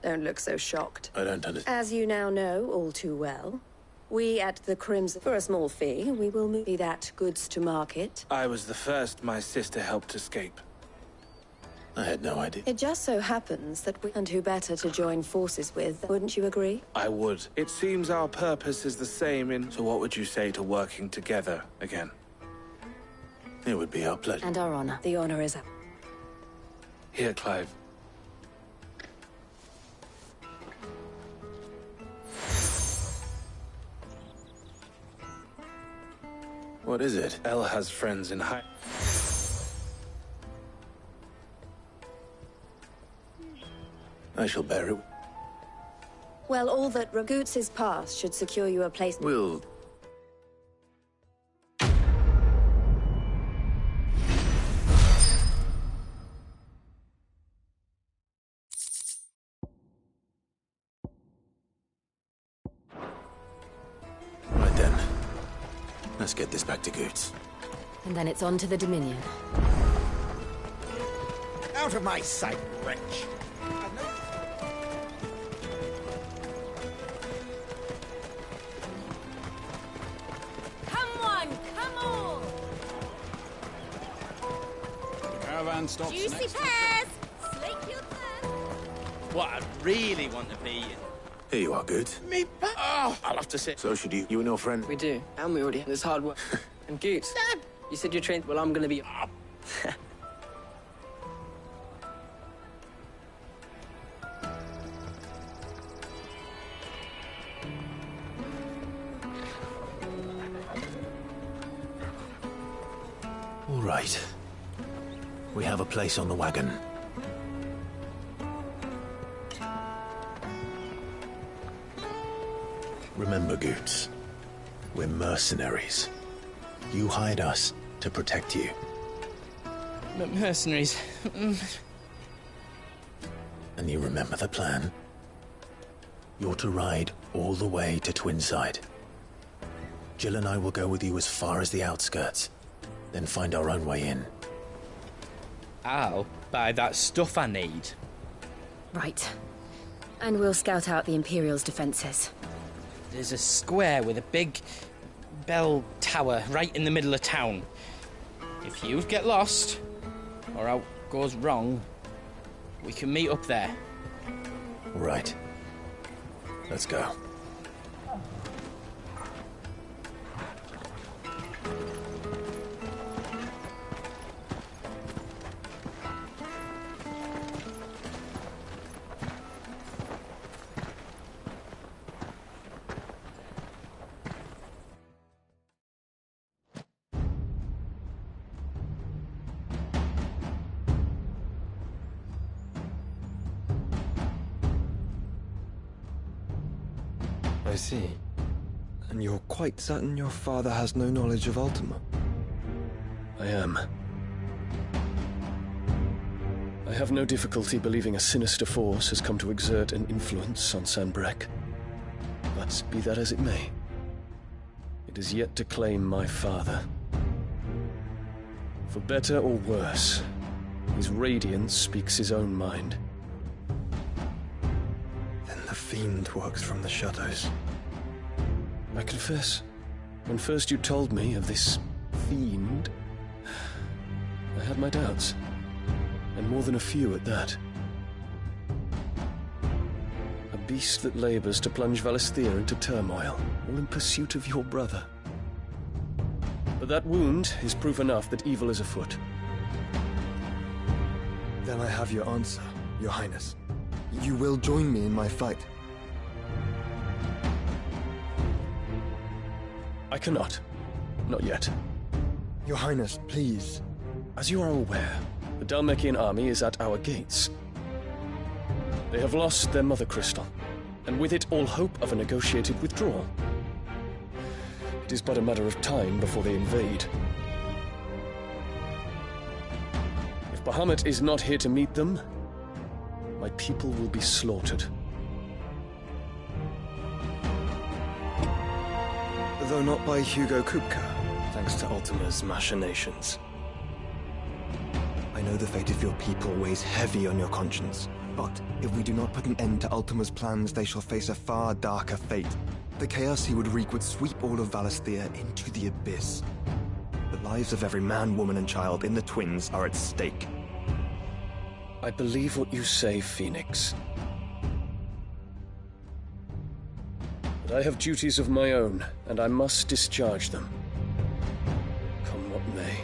Don't look so shocked. I don't understand. As you now know all too well, we at the Crimson, for a small fee, we will move that goods to market. I was the first my sister helped escape. I had no idea. It just so happens that we... And who better to join forces with, wouldn't you agree? I would. It seems our purpose is the same in... So what would you say to working together again? It would be our pleasure. And our honor. The honor is up. Here, Clive. What is it? El has friends in high... I shall bear it. Well, all that Ragoots' past should secure you a place... We'll Let's get this back to Goots. And then it's on to the Dominion. Out of my sight, wretch! Come on, come on! The caravan stops Juicy next. pears! Slake your thirst! What I really want to be. Here you are, Goots. Me back. Oh, I'll have to sit. So should you. You and your friend. We do, and we already. There's hard work. And Goots, you said you're trained. Well, I'm gonna be. All right. We have a place on the wagon. Remember, Goots, we're mercenaries. You hired us to protect you. Mercenaries. And you remember the plan? You're to ride all the way to Twinside. Jill and I will go with you as far as the outskirts, then find our own way in. I'll buy that stuff I need. Right. And we'll scout out the Imperial's defences. There's a square with a big bell tower right in the middle of town. If you get lost, or out goes wrong, we can meet up there. Right. Let's go. I see. And you're quite certain your father has no knowledge of Ultima? I am. I have no difficulty believing a sinister force has come to exert an influence on Sanbreque. But be that as it may, it is yet to claim my father. For better or worse, his radiance speaks his own mind. Then the fiend works from the shadows. I confess, when first you told me of this fiend, I had my doubts, and more than a few at that. A beast that labors to plunge Valisthea into turmoil, all in pursuit of your brother. But that wound is proof enough that evil is afoot. Then I have your answer, Your Highness. You will join me in my fight. I cannot. Not yet. Your Highness, please. As you are aware, the Dhalmekian army is at our gates. They have lost their mother crystal, and with it all hope of a negotiated withdrawal. It is but a matter of time before they invade. If Bahamut is not here to meet them, my people will be slaughtered. Though not by Hugo Kupka, thanks to Ultima's machinations. I know the fate of your people weighs heavy on your conscience, but if we do not put an end to Ultima's plans, they shall face a far darker fate. The chaos he would wreak would sweep all of Valisthea into the abyss. The lives of every man, woman, and child in the Twins are at stake. I believe what you say, Phoenix. But I have duties of my own, and I must discharge them. Come what may.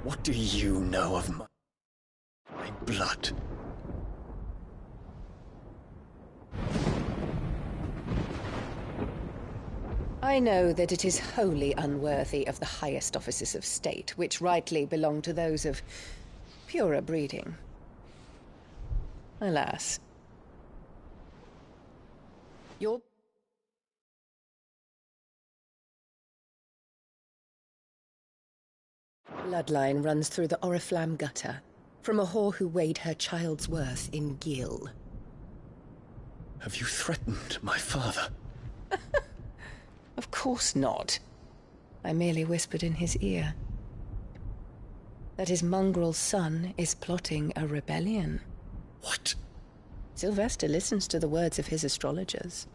What do you know of my blood? I know that it is wholly unworthy of the highest offices of state, which rightly belong to those of purer breeding. Alas. Your Bloodline runs through the Oriflamme gutter, from a whore who weighed her child's worth in gil. Have you threatened my father? Of course not. I merely whispered in his ear that his mongrel son is plotting a rebellion. What? Sylvester listens to the words of his astrologers.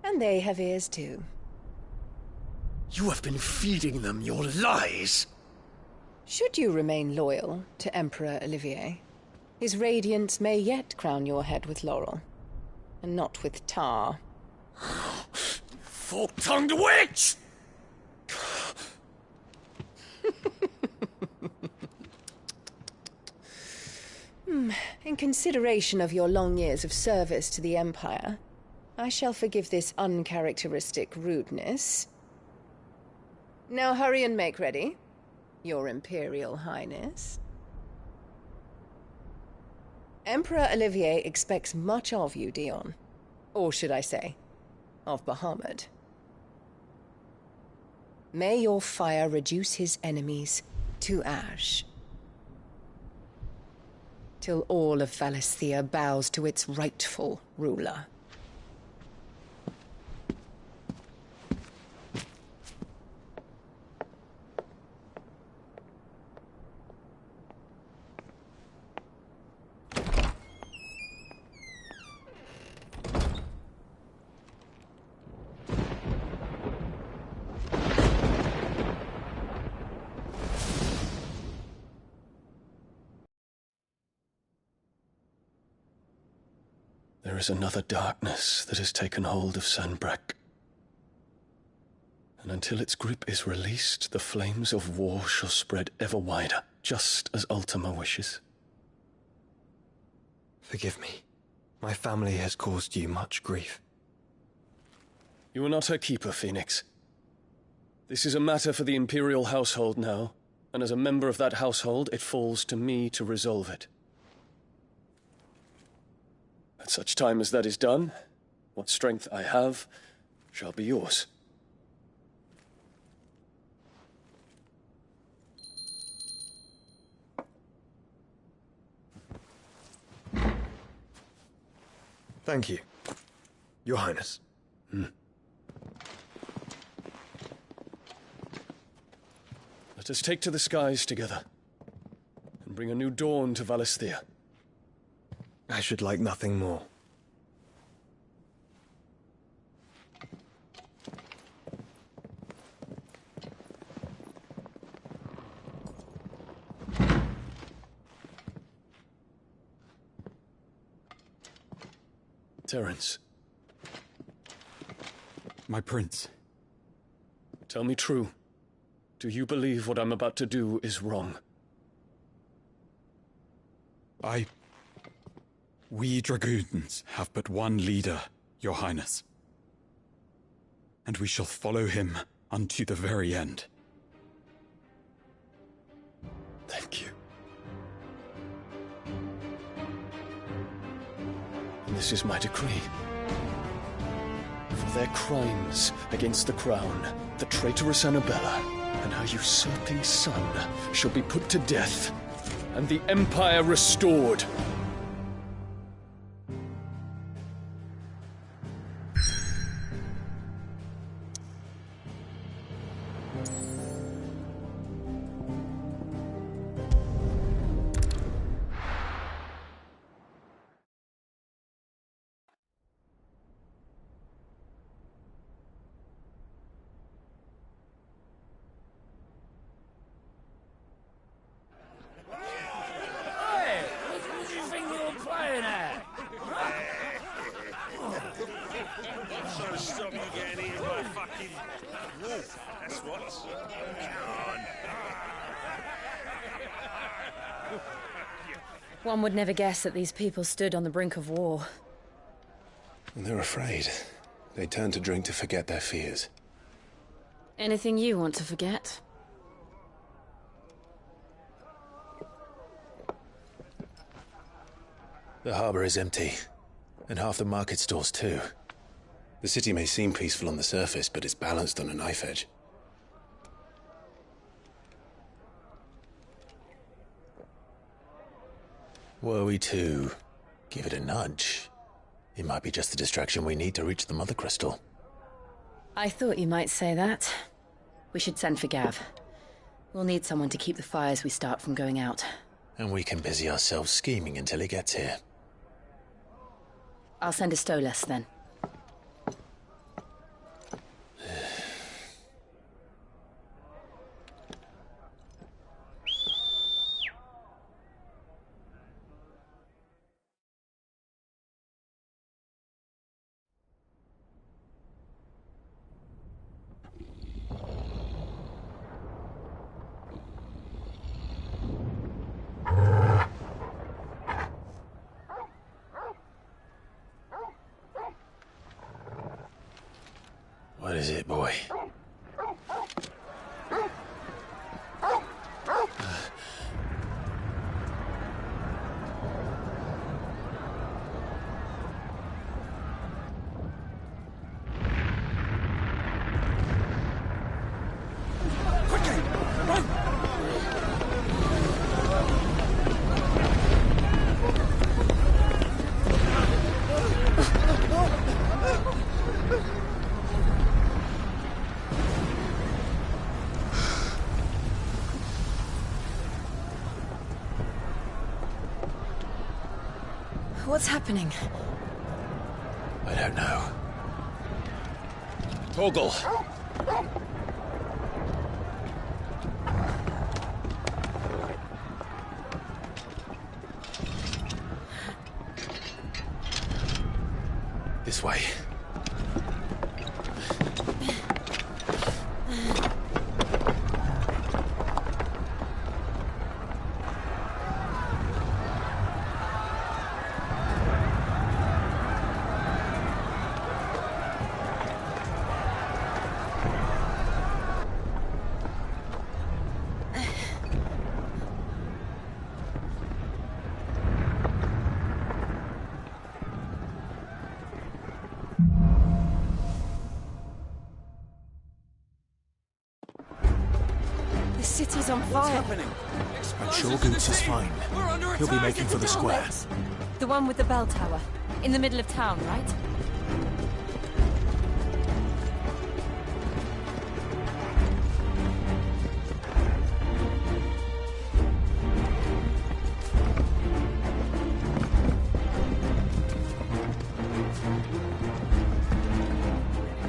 And they have ears too. You have been feeding them your lies! Should you remain loyal to Emperor Olivier, his radiance may yet crown your head with laurel, and not with tar. Fork-tongued witch! In consideration of your long years of service to the Empire, I shall forgive this uncharacteristic rudeness. Now hurry and make ready, Your Imperial Highness. Emperor Olivier expects much of you, Dion. Or should I say, of Bahamut. May your fire reduce his enemies to ash, till all of Valisthea bows to its rightful ruler. There is another darkness that has taken hold of Sanbreque. And until its grip is released, the flames of war shall spread ever wider, just as Ultima wishes. Forgive me. My family has caused you much grief. You are not her keeper, Phoenix. This is a matter for the Imperial household now, and as a member of that household, it falls to me to resolve it. At such time as that is done, what strength I have shall be yours. Thank you, Your Highness. Let us take to the skies together, and bring a new dawn to Valisthea. I should like nothing more. Terence. My prince. Tell me true. Do you believe what I'm about to do is wrong? We dragoons have but one leader, Your Highness. And we shall follow him unto the very end. Thank you. And this is my decree. For their crimes against the crown, the traitorous Annabella and her usurping son shall be put to death, and the Empire restored. One would never guess that these people stood on the brink of war. They're afraid. They turn to drink to forget their fears. Anything you want to forget? The harbor is empty, and half the market stalls too. The city may seem peaceful on the surface, but it's balanced on a knife edge. Were we to give it a nudge, it might be just the distraction we need to reach the Mother Crystal. I thought you might say that. We should send for Gav. We'll need someone to keep the fires we start from going out. And we can busy ourselves scheming until he gets here. I'll send a Stolas then. What is it, boy? What's happening? I don't know. Torgal! This way. The city's on fire. What's happening? I'm sure Goots is fine. He'll be making for the square. The one with the bell tower. In the middle of town, right?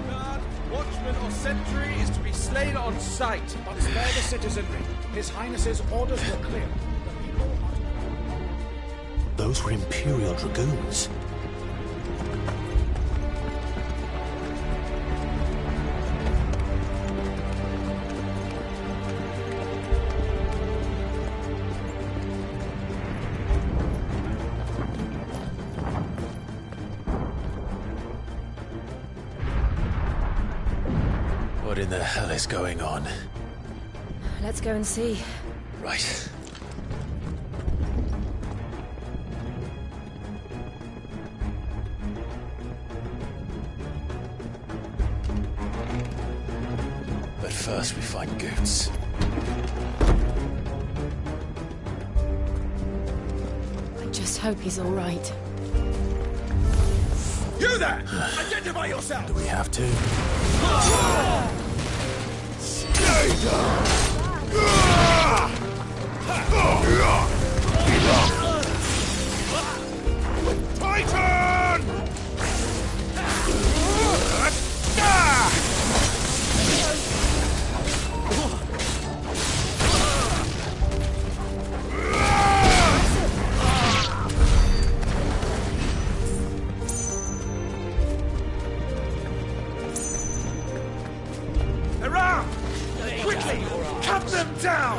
Guard, watchman or sentry is to be slain on sight. But spare the citizenry. His Highness's orders were clear. Those were Imperial Dragoons. What in the hell is going on? Let's go and see. Right. But first we find Goots. I just hope he's all right. You there! Identify yourself! Do we have to? Titan! Hurrah! Quickly! Cut them down!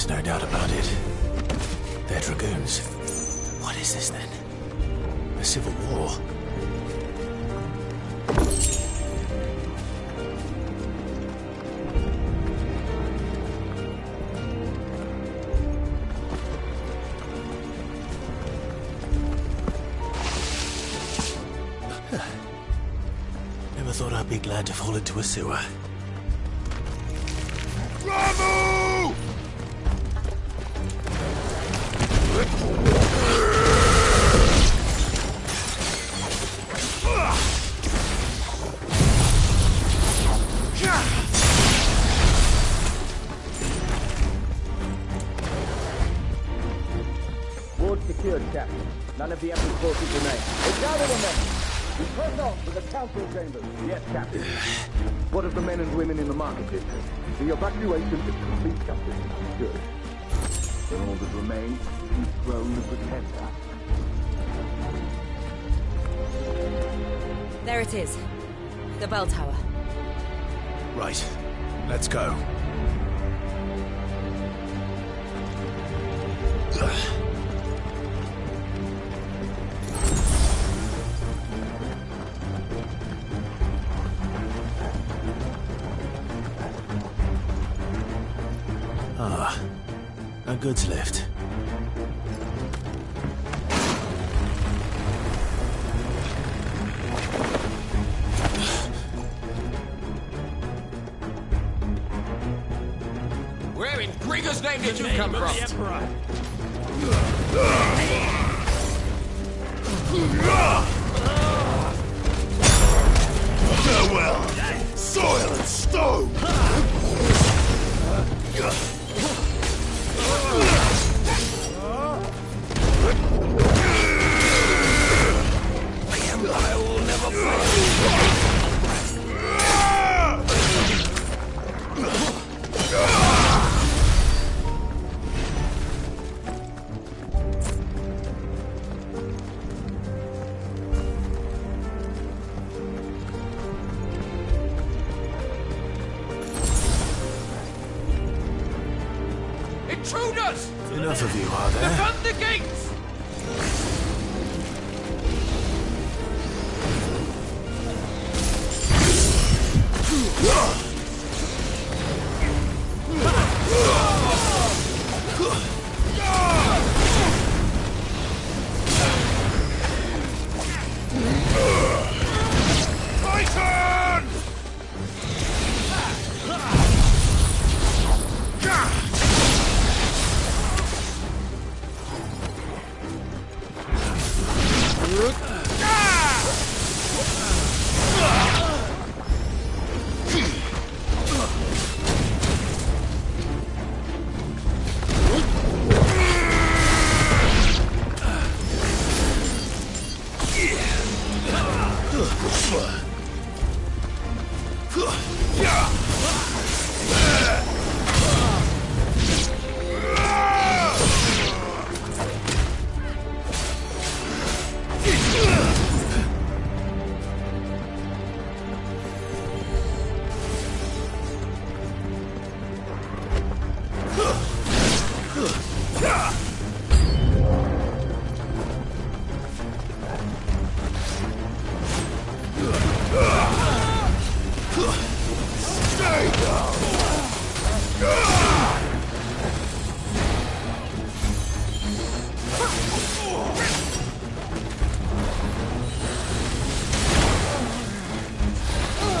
There's no doubt about it. They're dragoons. What is this then? A civil war? Never thought I'd be glad to fall into a sewer. Bravo! Ward secured, Captain. None of the Emperor's forces remain. They gather the men. We press on to the council chambers. Yes, Captain. What of the men and women in the market district? The evacuation is complete, Captain. Good. Then all that remains is the throne of the Templar. There it is. The bell tower. Right. Let's go. Ah, a goods lift. Where in Gregor's name did you come from? Farewell, soil and stone! I will never fail. Intruders! Enough of you, are there? Defend the gates! Titan!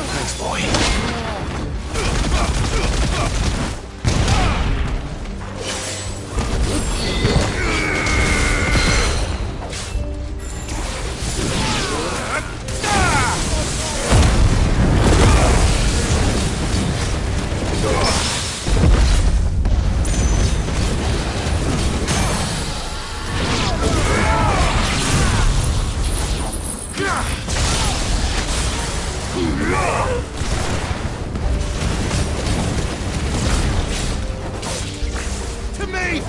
Thanks, boy. To me!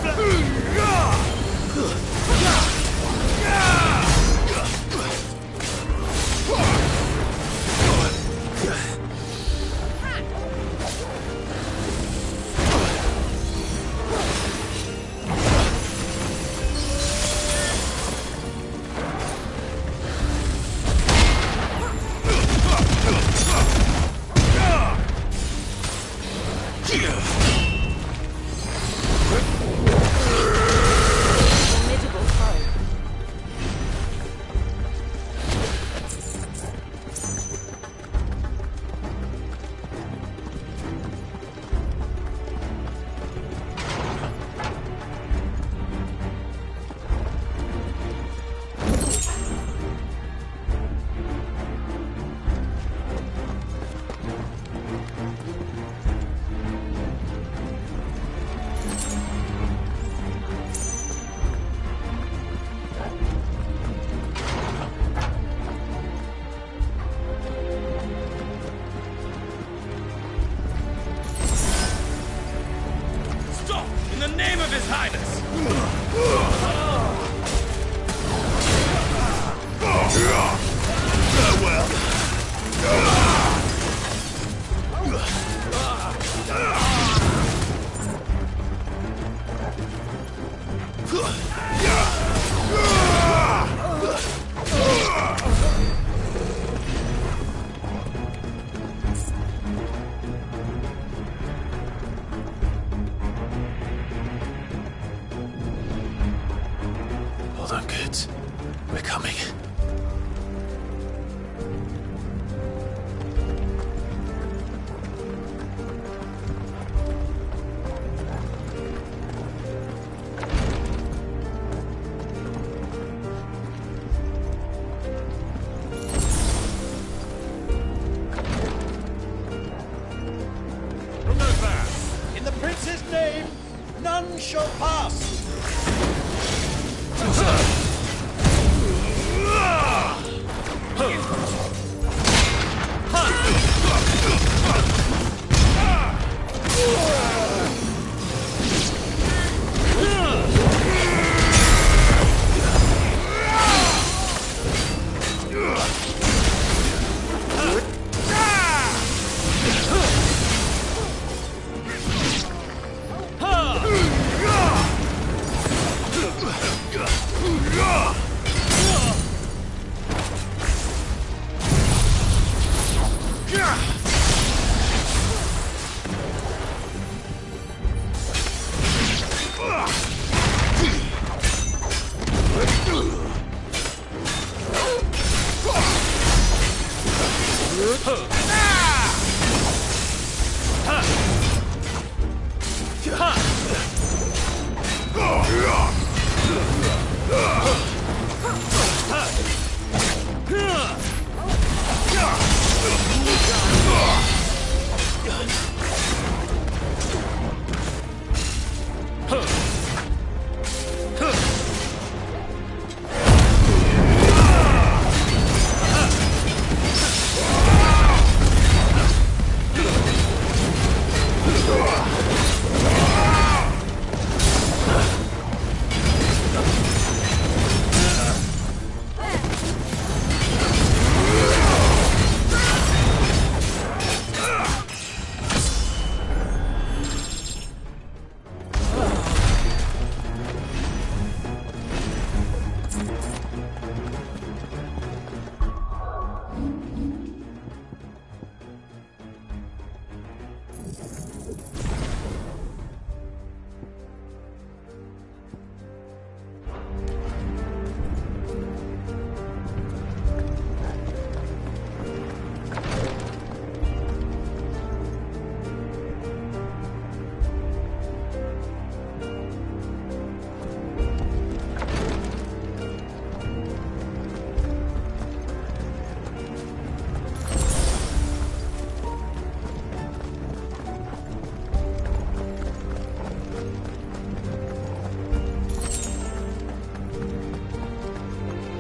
We're coming. In the prince's name, none shall pass!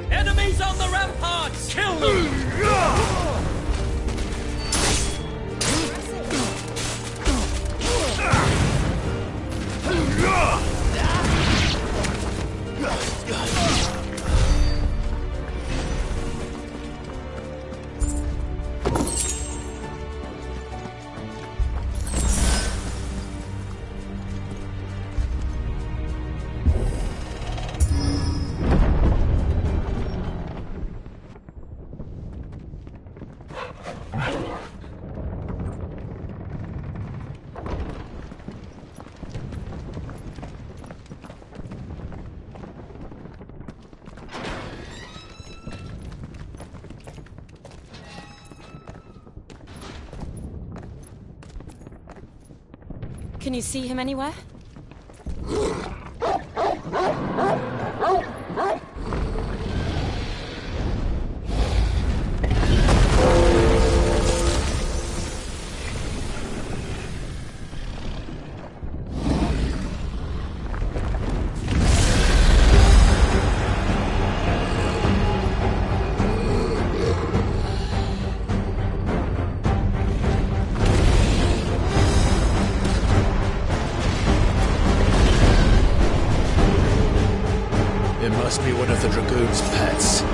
Enemies on the ramparts! Kill them! Can you see him anywhere? It must be one of the Dragoon's pets.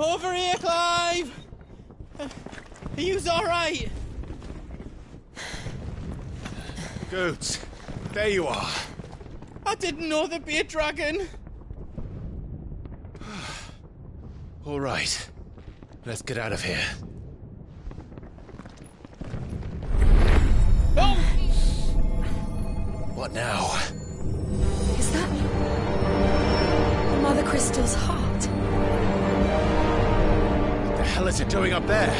Over here, Clive! Are yous alright? Goods, there you are. I didn't know there'd be a dragon. All right, let's get out of here. Oh! What now? Is that Mother Crystal's heart? What the hell is it doing up there?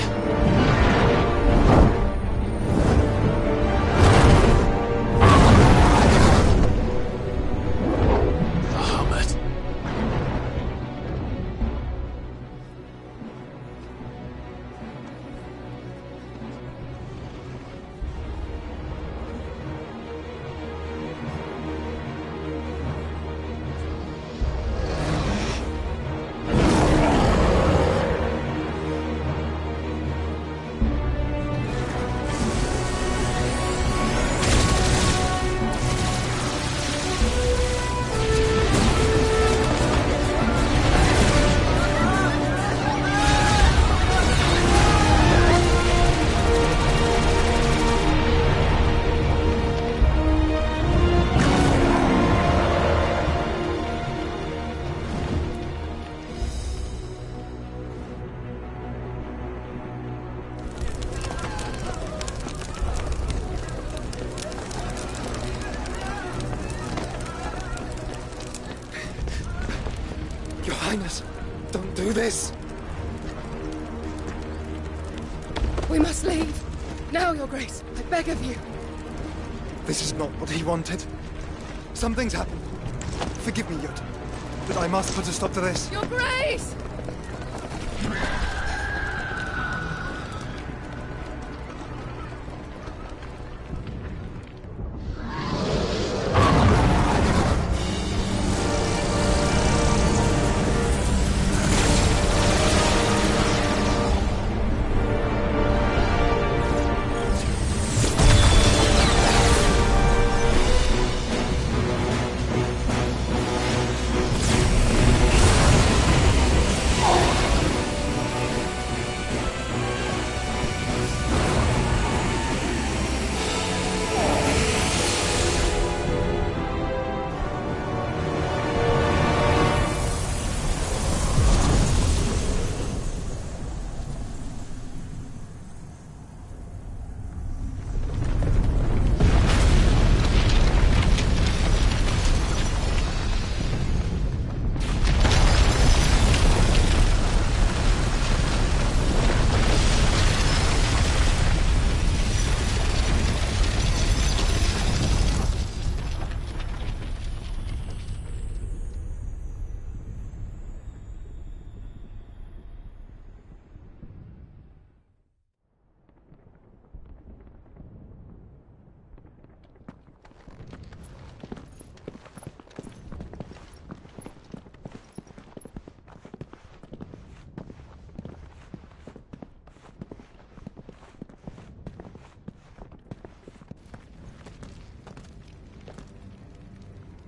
Your Highness, don't do this! We must leave. Now, Your Grace, I beg of you. This is not what he wanted. Something's happened. Forgive me, Yud, but I must put a stop to this. Your Grace!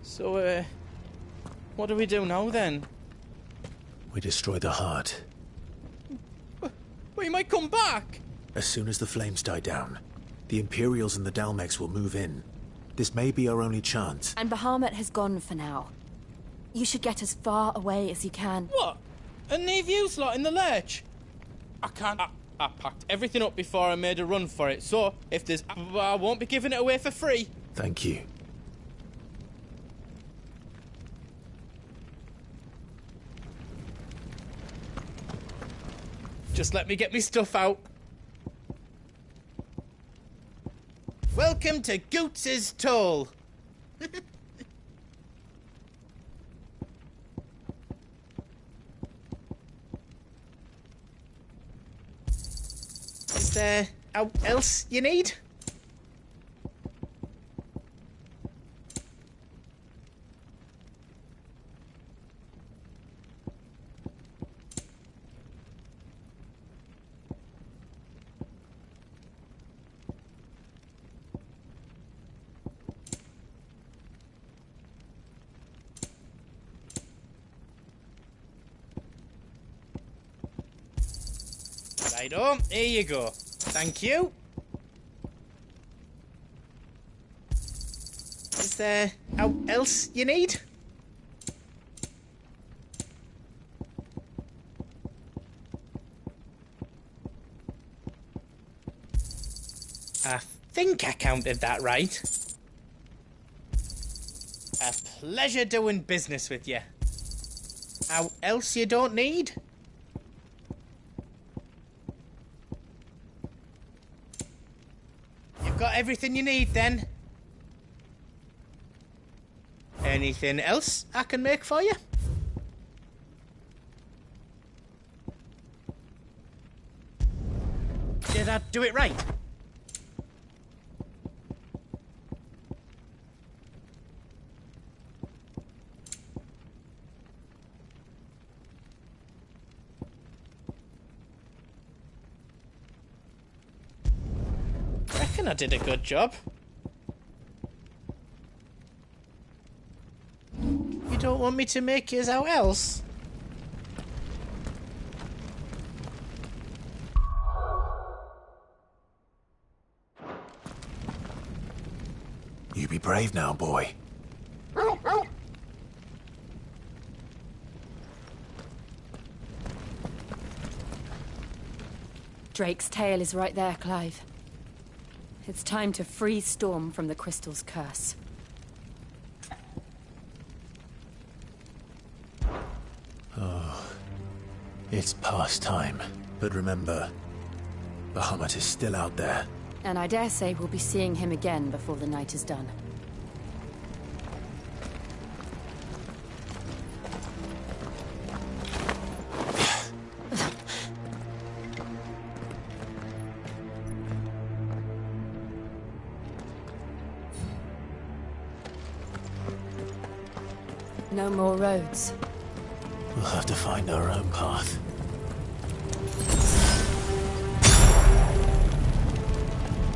So, what do we do now, then? We destroy the heart. We might come back! As soon as the flames die down, the Imperials and the Dalmex will move in. This may be our only chance. And Bahamut has gone for now. You should get as far away as you can. What? And leave you lot in the lurch? I can't. I packed everything up before I made a run for it, so if there's... I won't be giving it away for free. Thank you. Just let me get me stuff out. Welcome to Goots's Toll. Is there else you need? Righto, here you go. Thank you. Is there else you need? I think I counted that right. A pleasure doing business with you. How else you don't need? You've got everything you need then. Anything else I can make for you? Did I do it right? Reckon I did a good job. You don't want me to make yours out else? You be brave now, boy. Drake's tail is right there, Clive. It's time to free Storm from the Crystal's curse. Oh, it's past time. But remember, Bahamut is still out there. And I dare say we'll be seeing him again before the night is done. No more roads. We'll have to find our own path.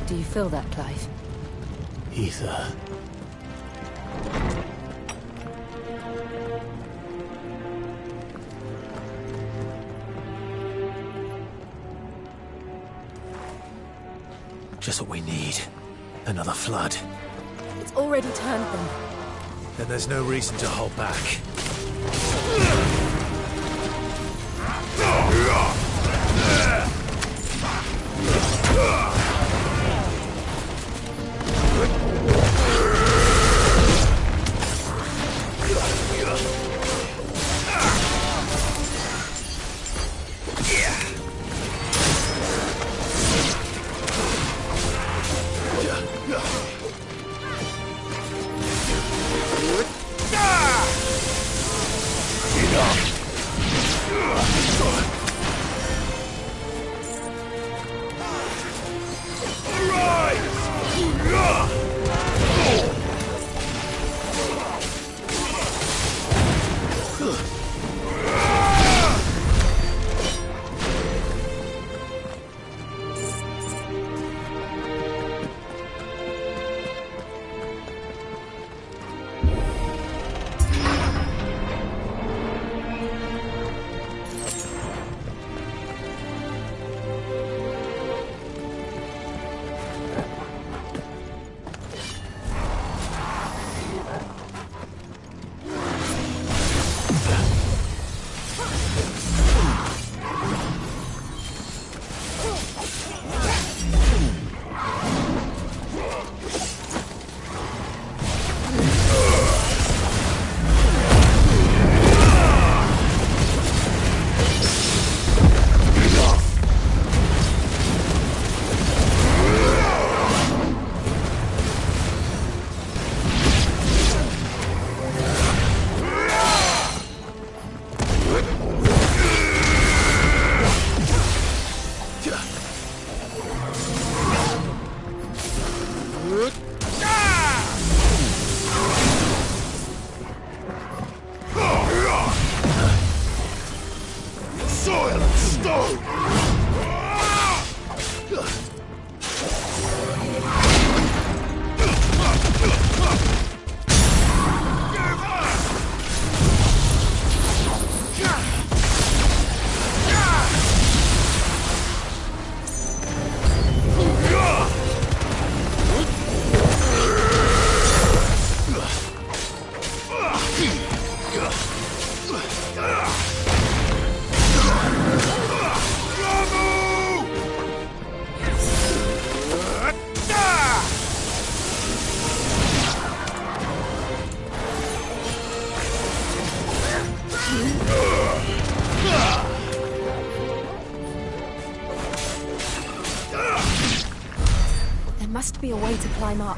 Do you feel that, Clive? Ether. Just what we need. Another flood. It's already turned them. Then there's no reason to hold back. to climb up.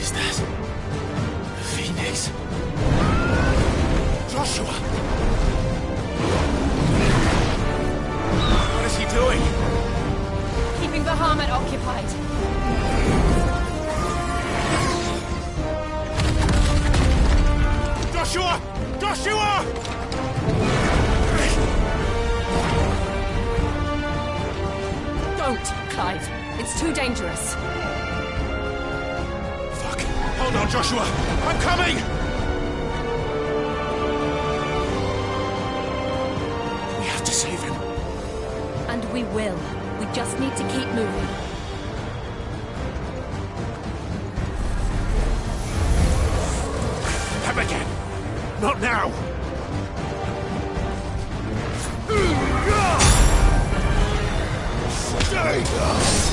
Is that the Phoenix? Joshua! What is he doing? Keeping the Bahamut occupied. Joshua! Joshua! Don't, Clive. It's too dangerous. Fuck. Hold on, Joshua! I'm coming! We have to save him. And we will. We just need to keep moving. Come again! Not now! Stay down!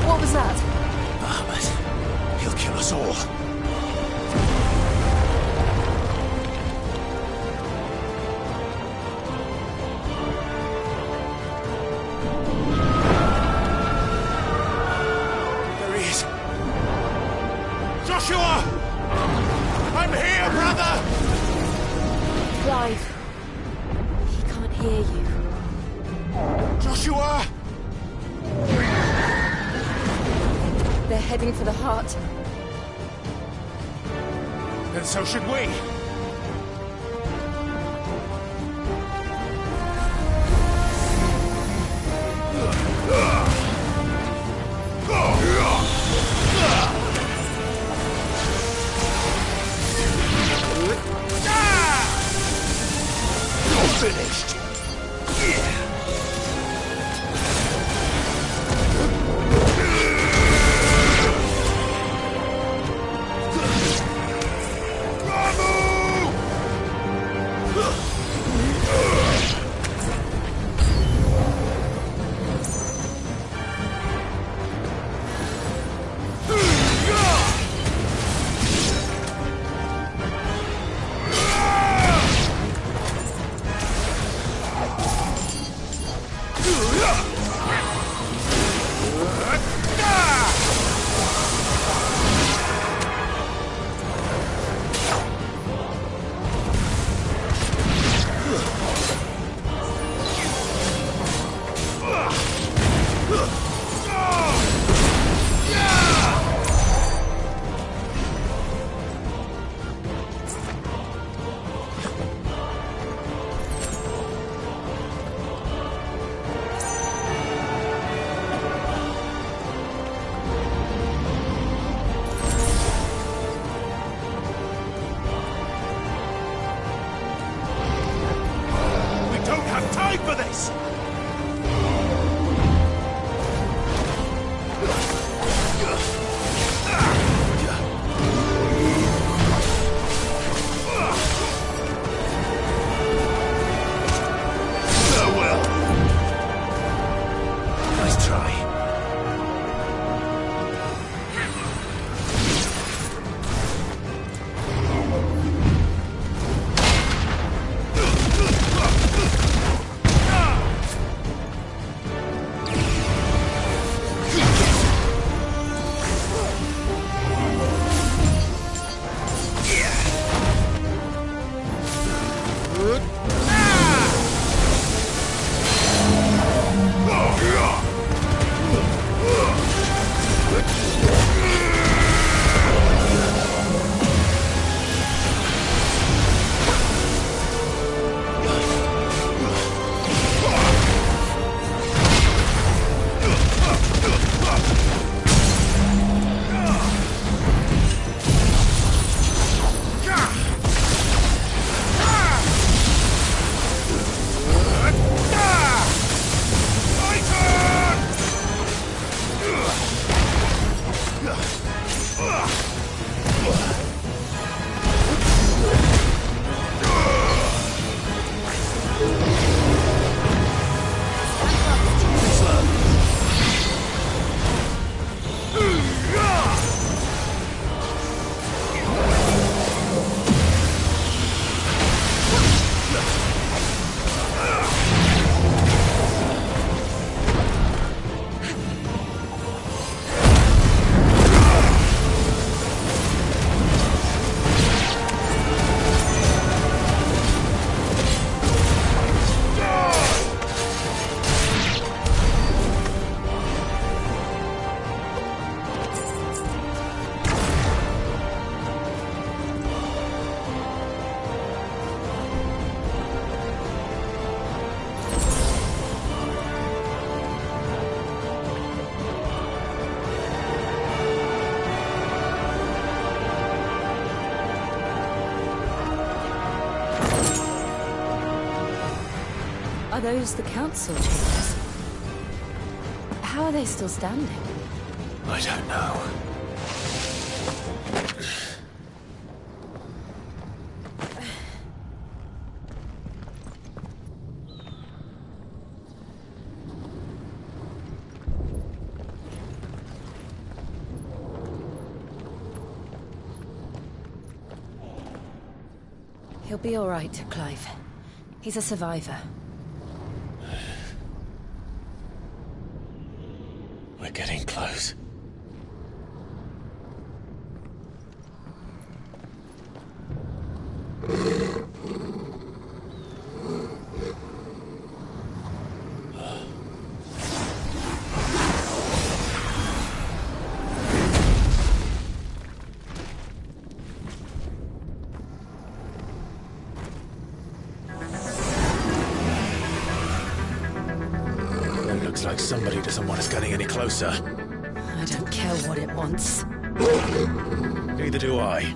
What was that? Bahamut. He'll kill us all. There he is. Joshua! I'm here, brother! Clive. He can't hear you. Joshua! They're heading for the heart. Then so should we. You're finished. Are those the council chambers? How are they still standing? I don't know. He'll be all right, Clive. He's a survivor. We're getting close. It looks like somebody doesn't want us getting any closer. I don't care what it wants. Neither do I.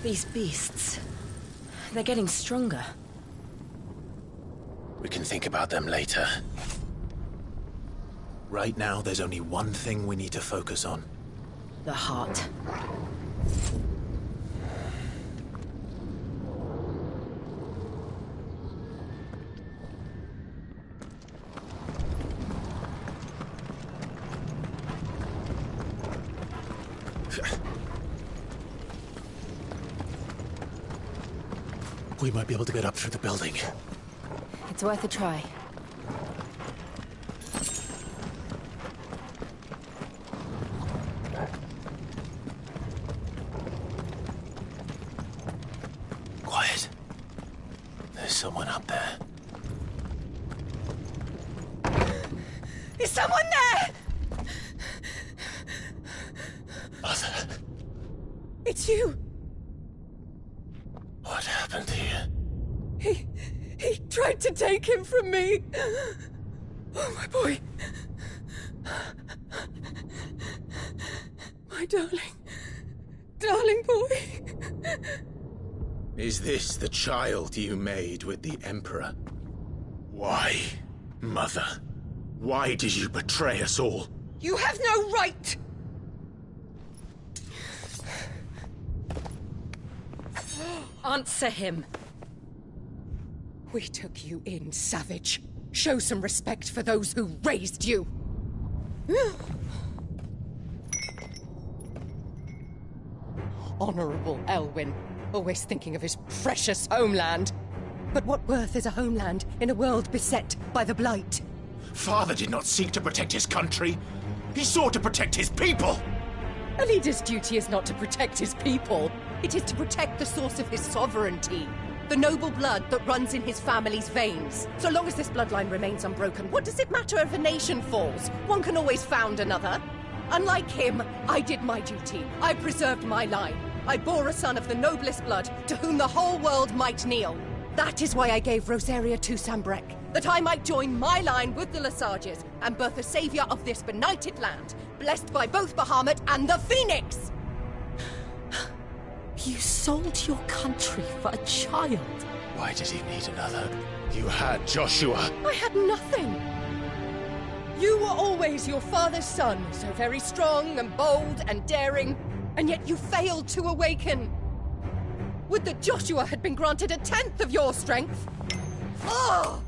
These beasts... they're getting stronger. We can think about them later. Right now, there's only one thing we need to focus on. The heart. We might be able to get up through the building. It's worth a try. Quiet. There's someone up there. Is someone there? Mother. It's you. What happened here? He tried to take him from me. Oh, my boy. My darling boy. Is this the child you made with the Emperor? Why, Mother? Why did you betray us all? You have no right! Answer him. We took you in, savage. Show some respect for those who raised you. Honorable Elwyn, always thinking of his precious homeland. But what worth is a homeland in a world beset by the Blight? Father did not seek to protect his country. He sought to protect his people. A leader's duty is not to protect his people. It is to protect the source of his sovereignty. The noble blood that runs in his family's veins. So long as this bloodline remains unbroken, what does it matter if a nation falls? One can always found another. Unlike him, I did my duty. I preserved my line. I bore a son of the noblest blood, to whom the whole world might kneel. That is why I gave Rosaria to Sambrek, that I might join my line with the Lesages and birth a savior of this benighted land, blessed by both Bahamut and the Phoenix! You sold your country for a child. Why did he need another? You had Joshua. I had nothing. You were always your father's son, so very strong and bold and daring, and yet you failed to awaken. Would that Joshua had been granted 1/10 of your strength? Oh!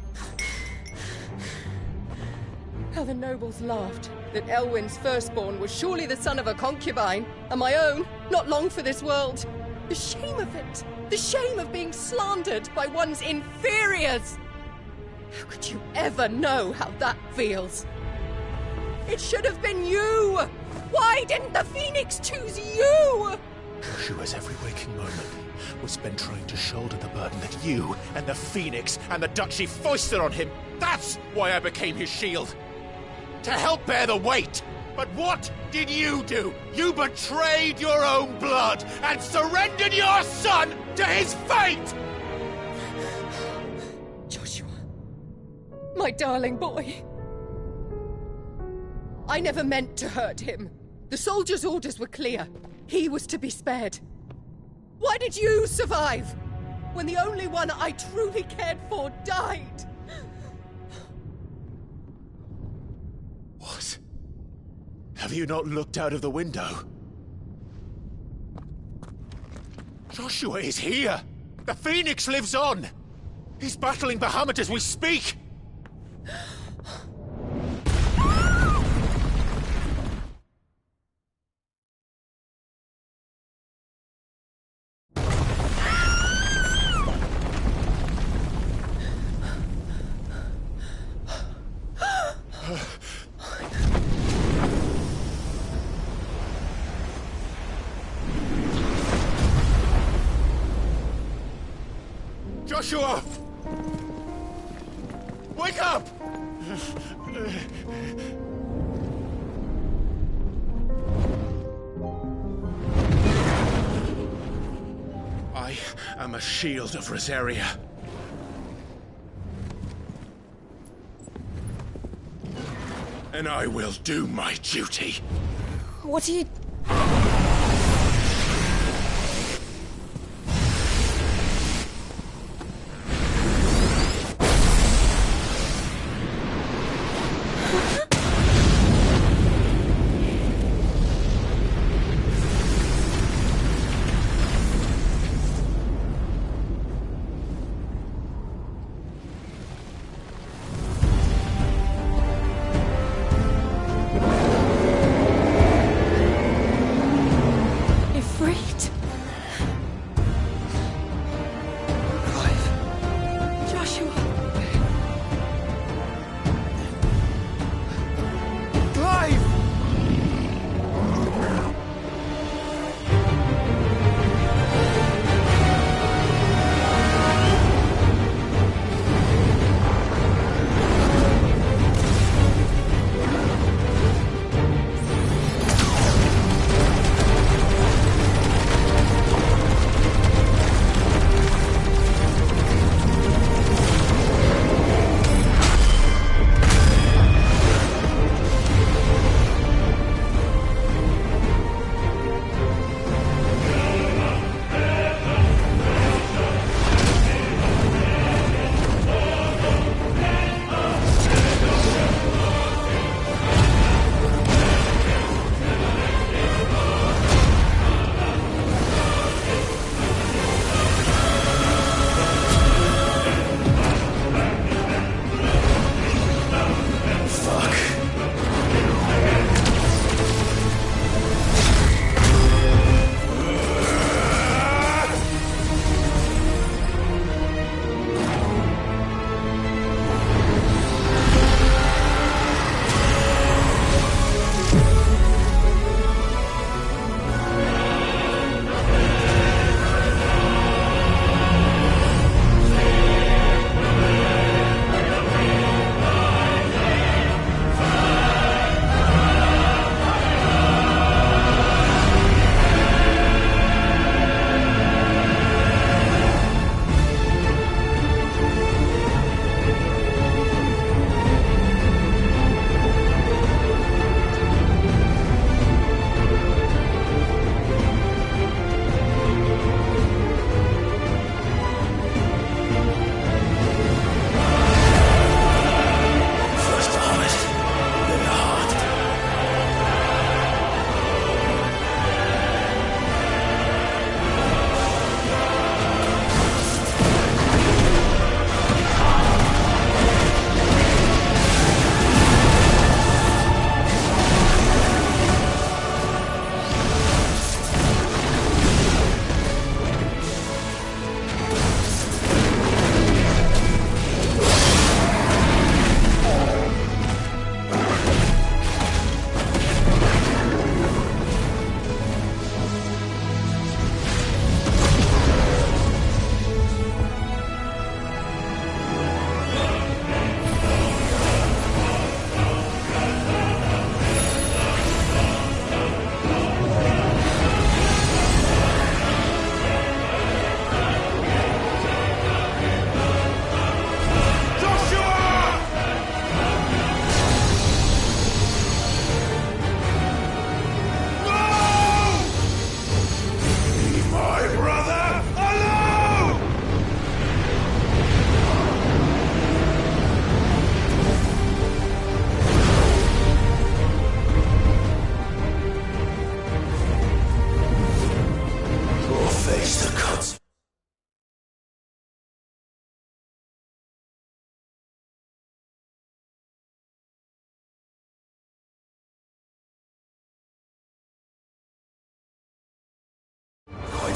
How the nobles laughed that Elwyn's firstborn was surely the son of a concubine, and my own, not long for this world. The shame of it! The shame of being slandered by one's inferiors! How could you ever know how that feels? It should have been you! Why didn't the Phoenix choose you? Joshua's every waking moment was spent trying to shoulder the burden that you and the Phoenix and the Duchy foisted on him. That's why I became his shield. To help bear the weight. But what did you do? You betrayed your own blood and surrendered your son to his fate! Joshua, my darling boy. I never meant to hurt him. The soldiers' orders were clear. He was to be spared. Why did you survive when the only one I truly cared for died? What? Have you not looked out of the window? Joshua is here! The Phoenix lives on! He's battling Bahamut as we speak! Joshua! Wake up! I am a shield of Rosaria. And I will do my duty. What are you...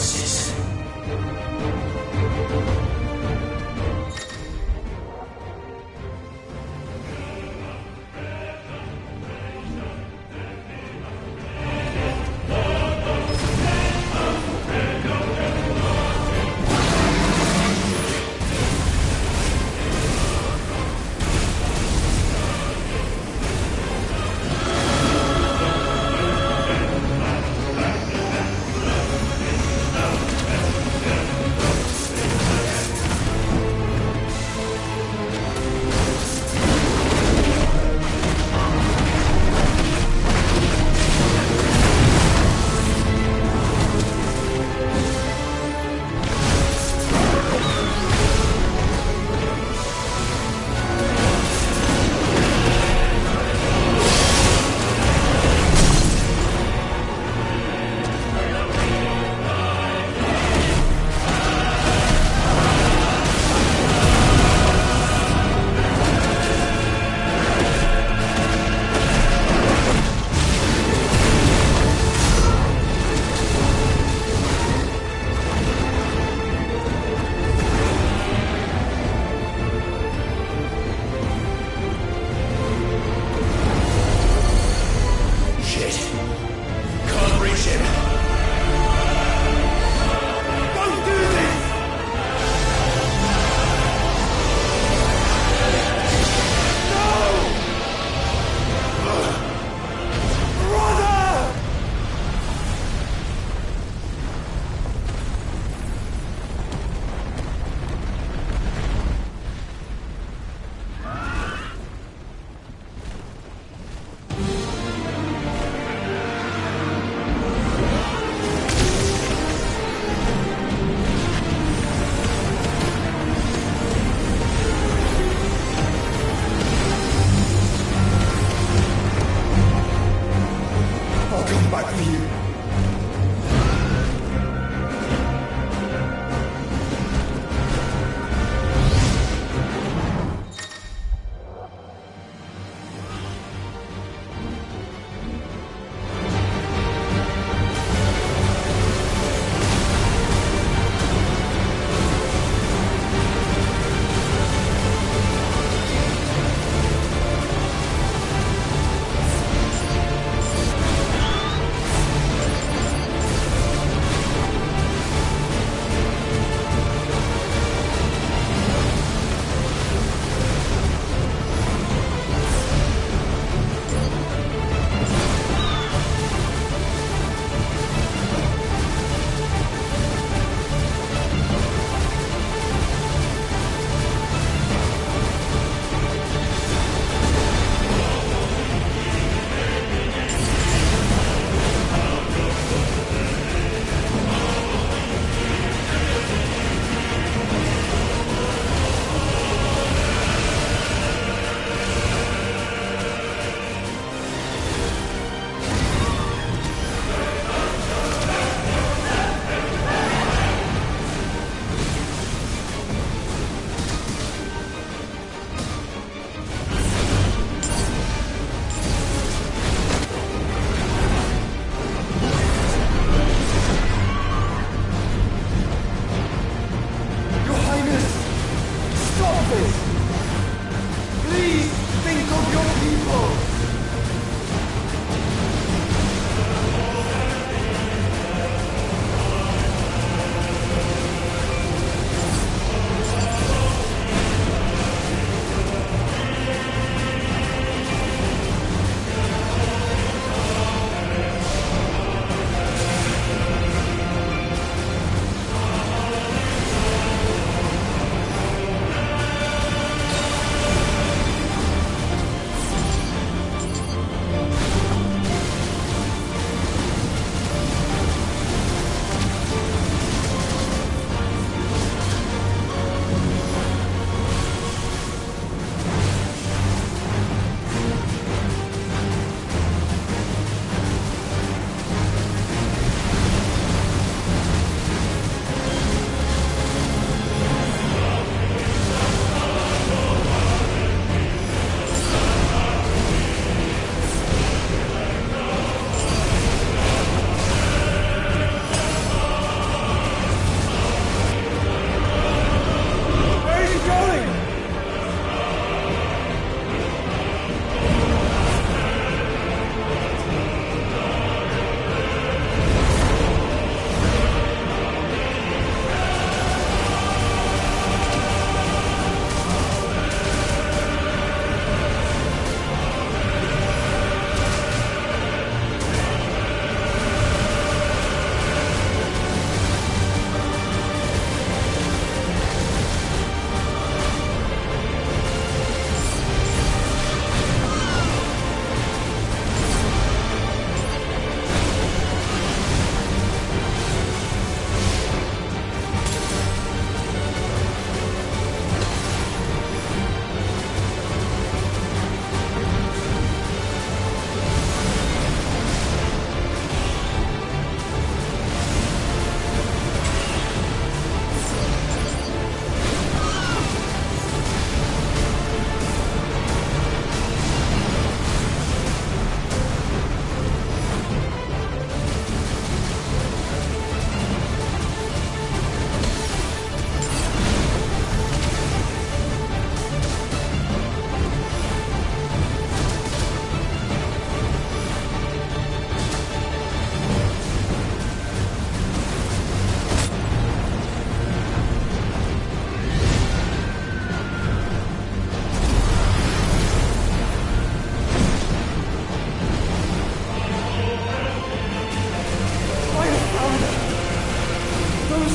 chances.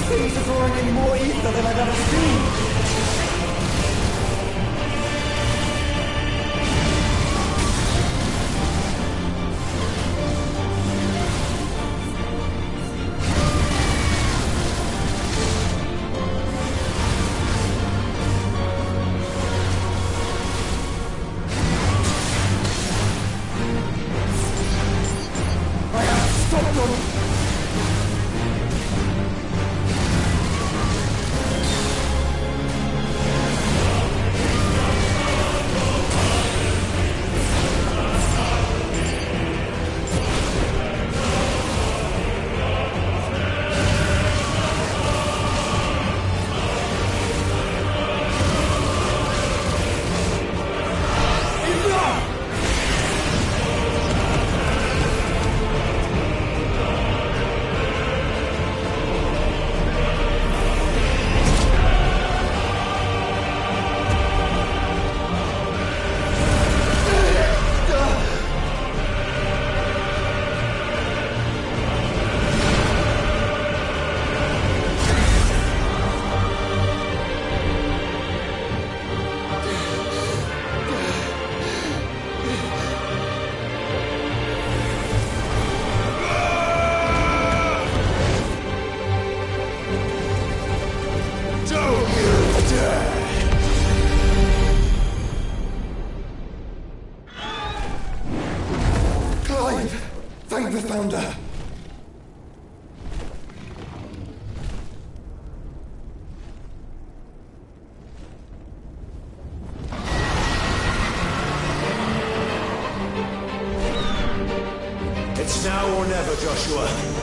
things are drawing in more ether than I've ever seen. Thank the Founder! It's now or never, Joshua.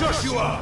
Joshua!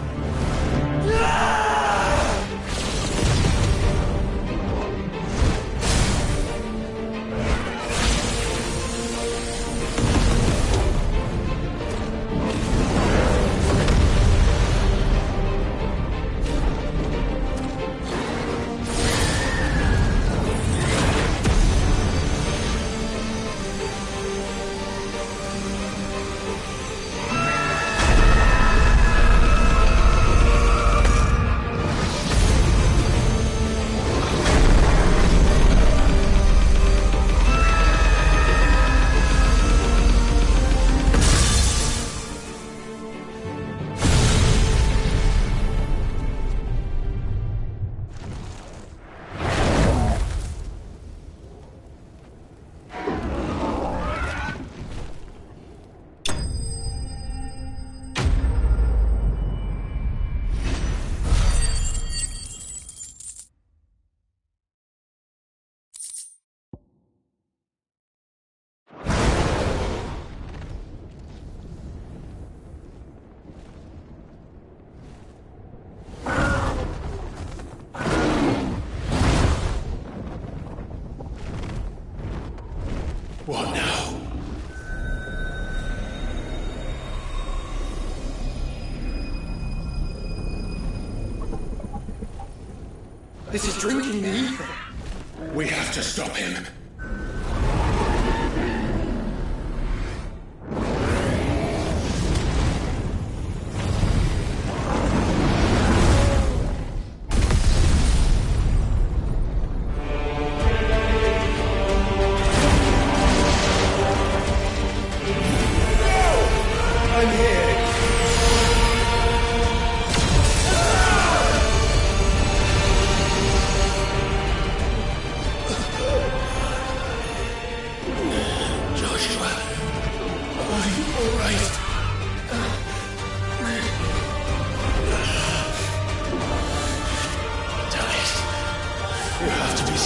What now? This is drinking the ether. We have to stop him.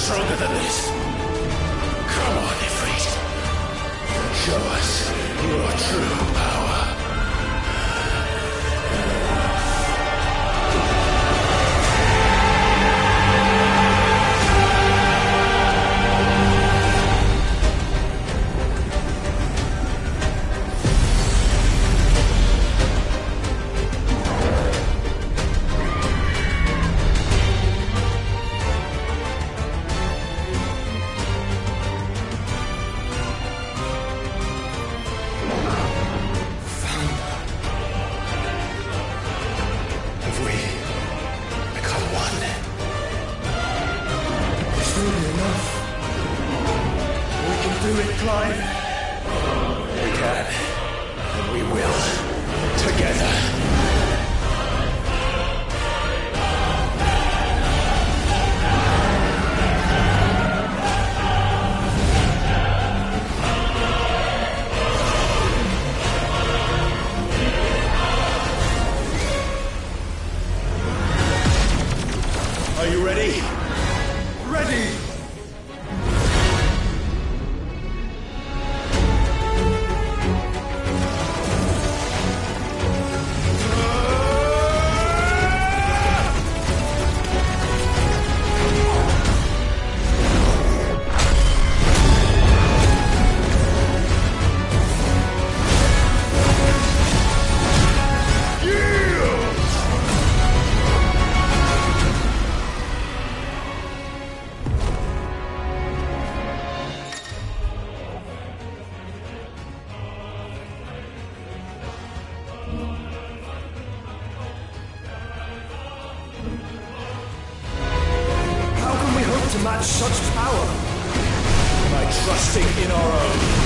Stronger than this. Come on, Ffxvi. Show us your true power. Are you ready? Ready! To match such power by trusting in our own.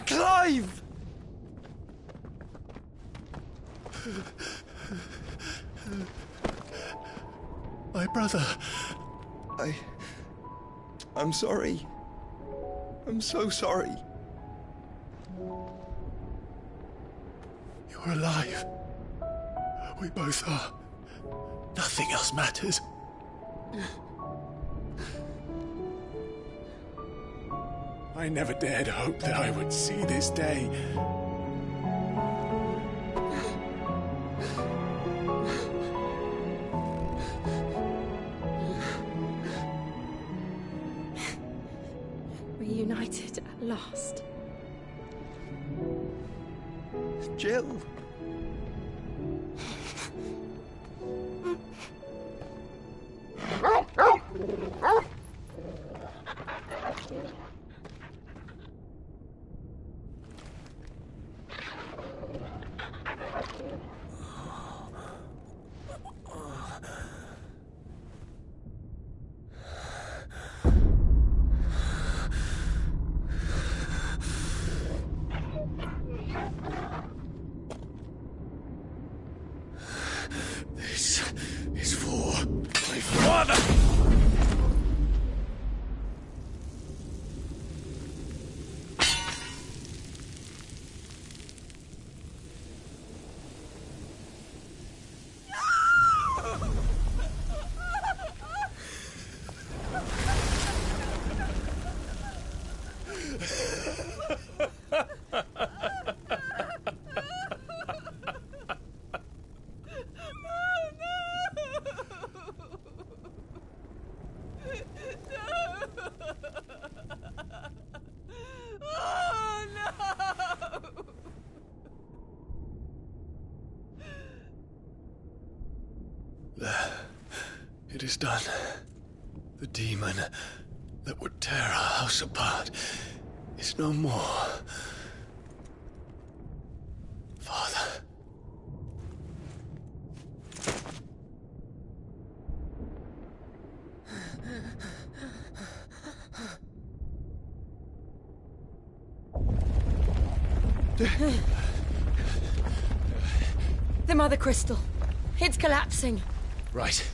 Clive! My brother. I'm sorry. I'm so sorry. You're alive. We both are. Nothing else matters. I never dared hope that I would see this day. Reunited at last. Jill. This is for my father! It is done. The demon that would tear our house apart is no more. Father. The Mother Crystal. It's collapsing. Right.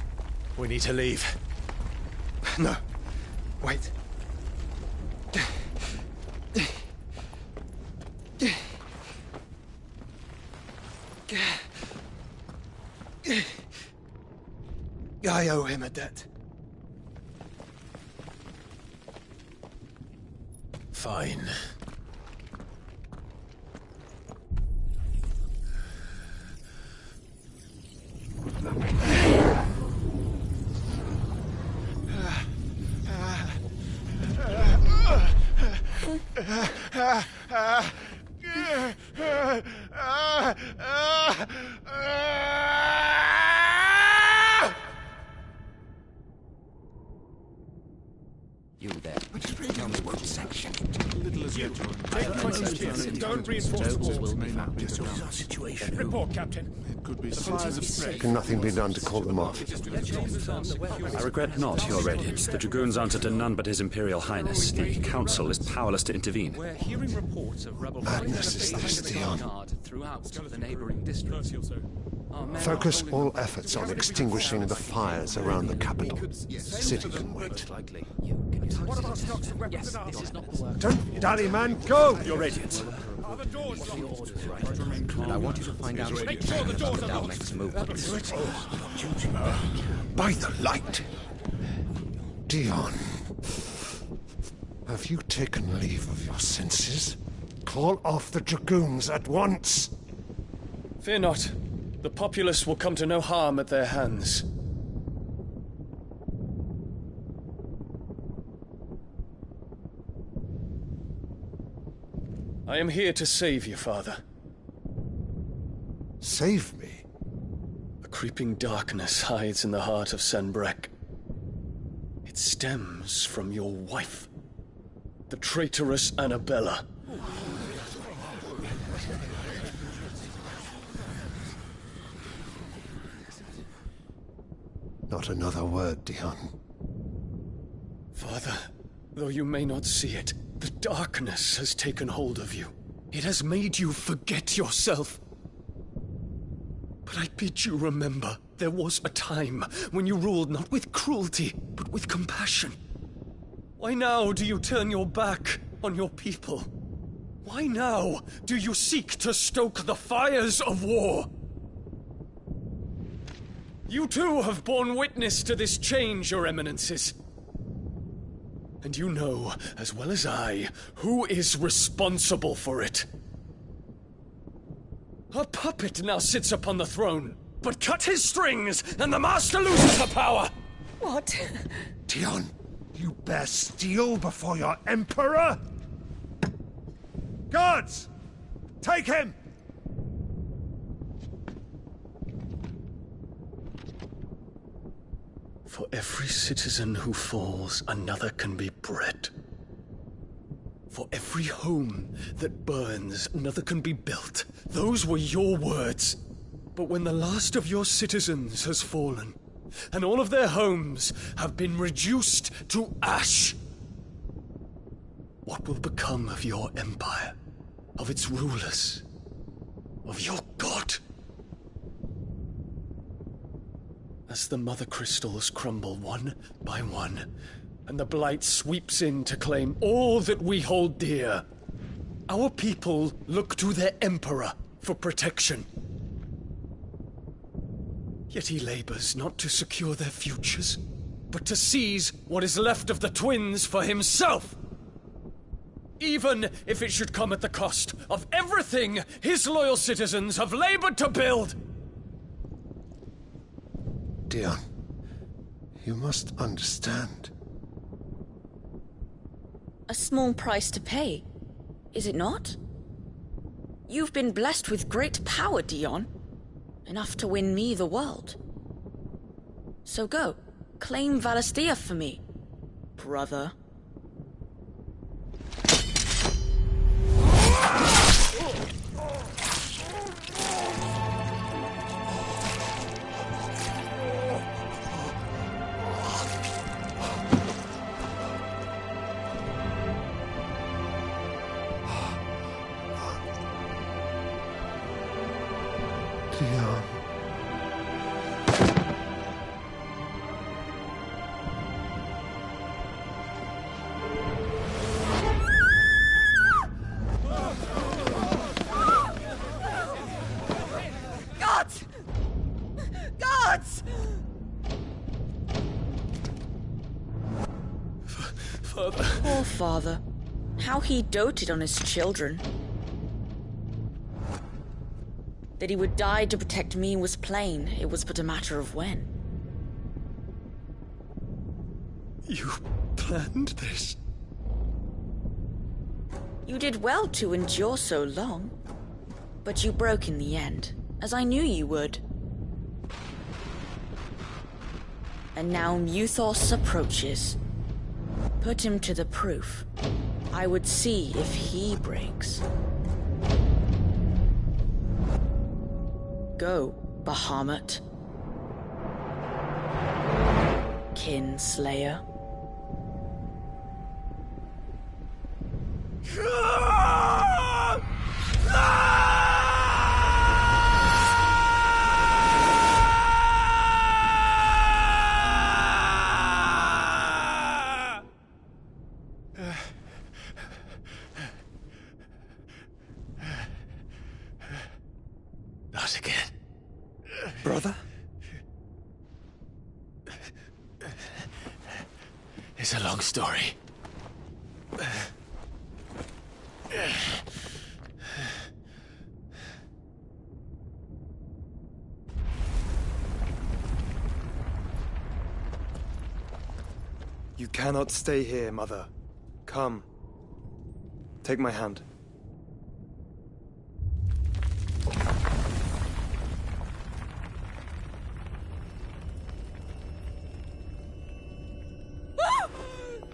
We need to leave. No. Wait. I owe him a debt. Fine. You there. Tell me what section. Don't reinforce the walls. What is our situation? Report, Captain. It could be The fires have spread. Can nothing be done to call them off? I regret not, Your Radiance. The Dragoons answer to none but His Imperial Highness. The Council is powerless to intervene. We're hearing reports of rebel Madness is this, Dion. throughout the neighboring districts. Focus all efforts on extinguishing the fires around the capital. The city can wait. What about stocks of weapons and armor? Don't dally, man, go! Your Radiance. Are the doors locked? And I want you to find out Make sure the doors are locked. next movements. By the light! Dion, have you taken leave of your senses? Call off the Dragoons at once! Fear not. The populace will come to no harm at their hands. I am here to save you, Father. Save me? A creeping darkness hides in the heart of Senbrek. It stems from your wife, the traitorous Annabella. Not another word, Dion. Father, though you may not see it, The darkness has taken hold of you. It has made you forget yourself. But I bid you remember, there was a time when you ruled not with cruelty, but with compassion. Why now do you turn your back on your people? Why now do you seek to stoke the fires of war? You too have borne witness to this change, Your Eminences. And you know, as well as I, who is responsible for it. A puppet now sits upon the throne, but cut his strings, and the master loses the power! What? Dion, you bear steel before your emperor? Guards! Take him! For every citizen who falls, another can be bred. For every home that burns, another can be built. Those were your words. But when the last of your citizens has fallen, and all of their homes have been reduced to ash, what will become of your empire, of its rulers, of your god? As the Mother Crystals crumble one by one, and the Blight sweeps in to claim all that we hold dear, our people look to their Emperor for protection. Yet he labors not to secure their futures, but to seize what is left of the twins for himself! Even if it should come at the cost of everything his loyal citizens have labored to build! Dion, you must understand. A small price to pay, is it not? You've been blessed with great power, Dion. Enough to win me the world. So go, claim Valisthea for me, brother. Dion. Gods! Gods! Father. Poor father. How he doted on his children. That he would die to protect me was plain. It was but a matter of when. You planned this? You did well to endure so long. But you broke in the end, as I knew you would. And now Muthos approaches. Put him to the proof. I would see if he breaks. Go, Bahamut. Kinslayer. Not again. Brother? It's a long story. You cannot stay here, Mother. Come. Take my hand.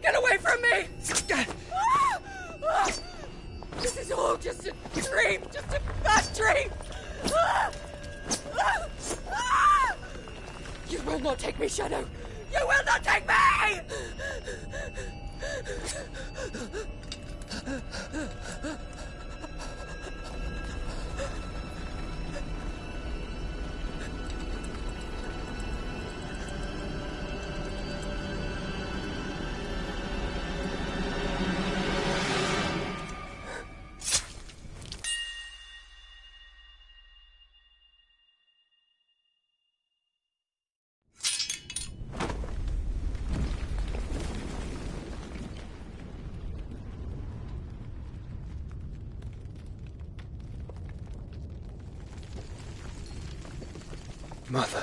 Get away from me! This is all just a dream, just a bad dream! You will not take me, Shadow! You will not take me! Mother.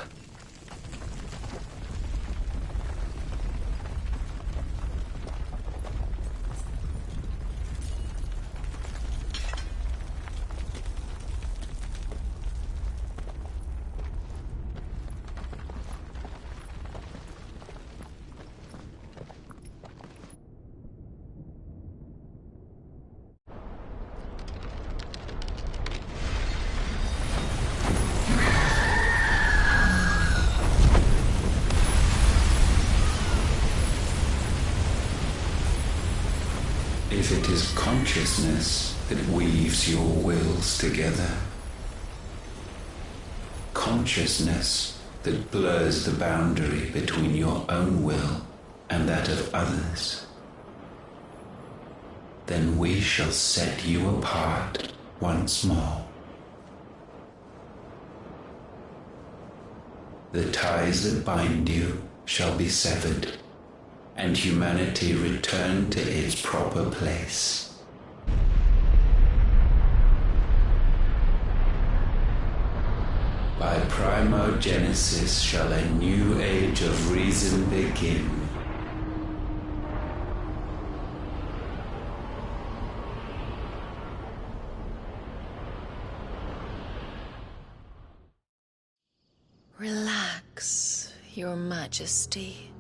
If it is consciousness that weaves your wills together, consciousness that blurs the boundary between your own will and that of others, then we shall set you apart once more. The ties that bind you shall be severed, and humanity return to its proper place. By primogenesis shall a new age of reason begin. Relax, Your Majesty.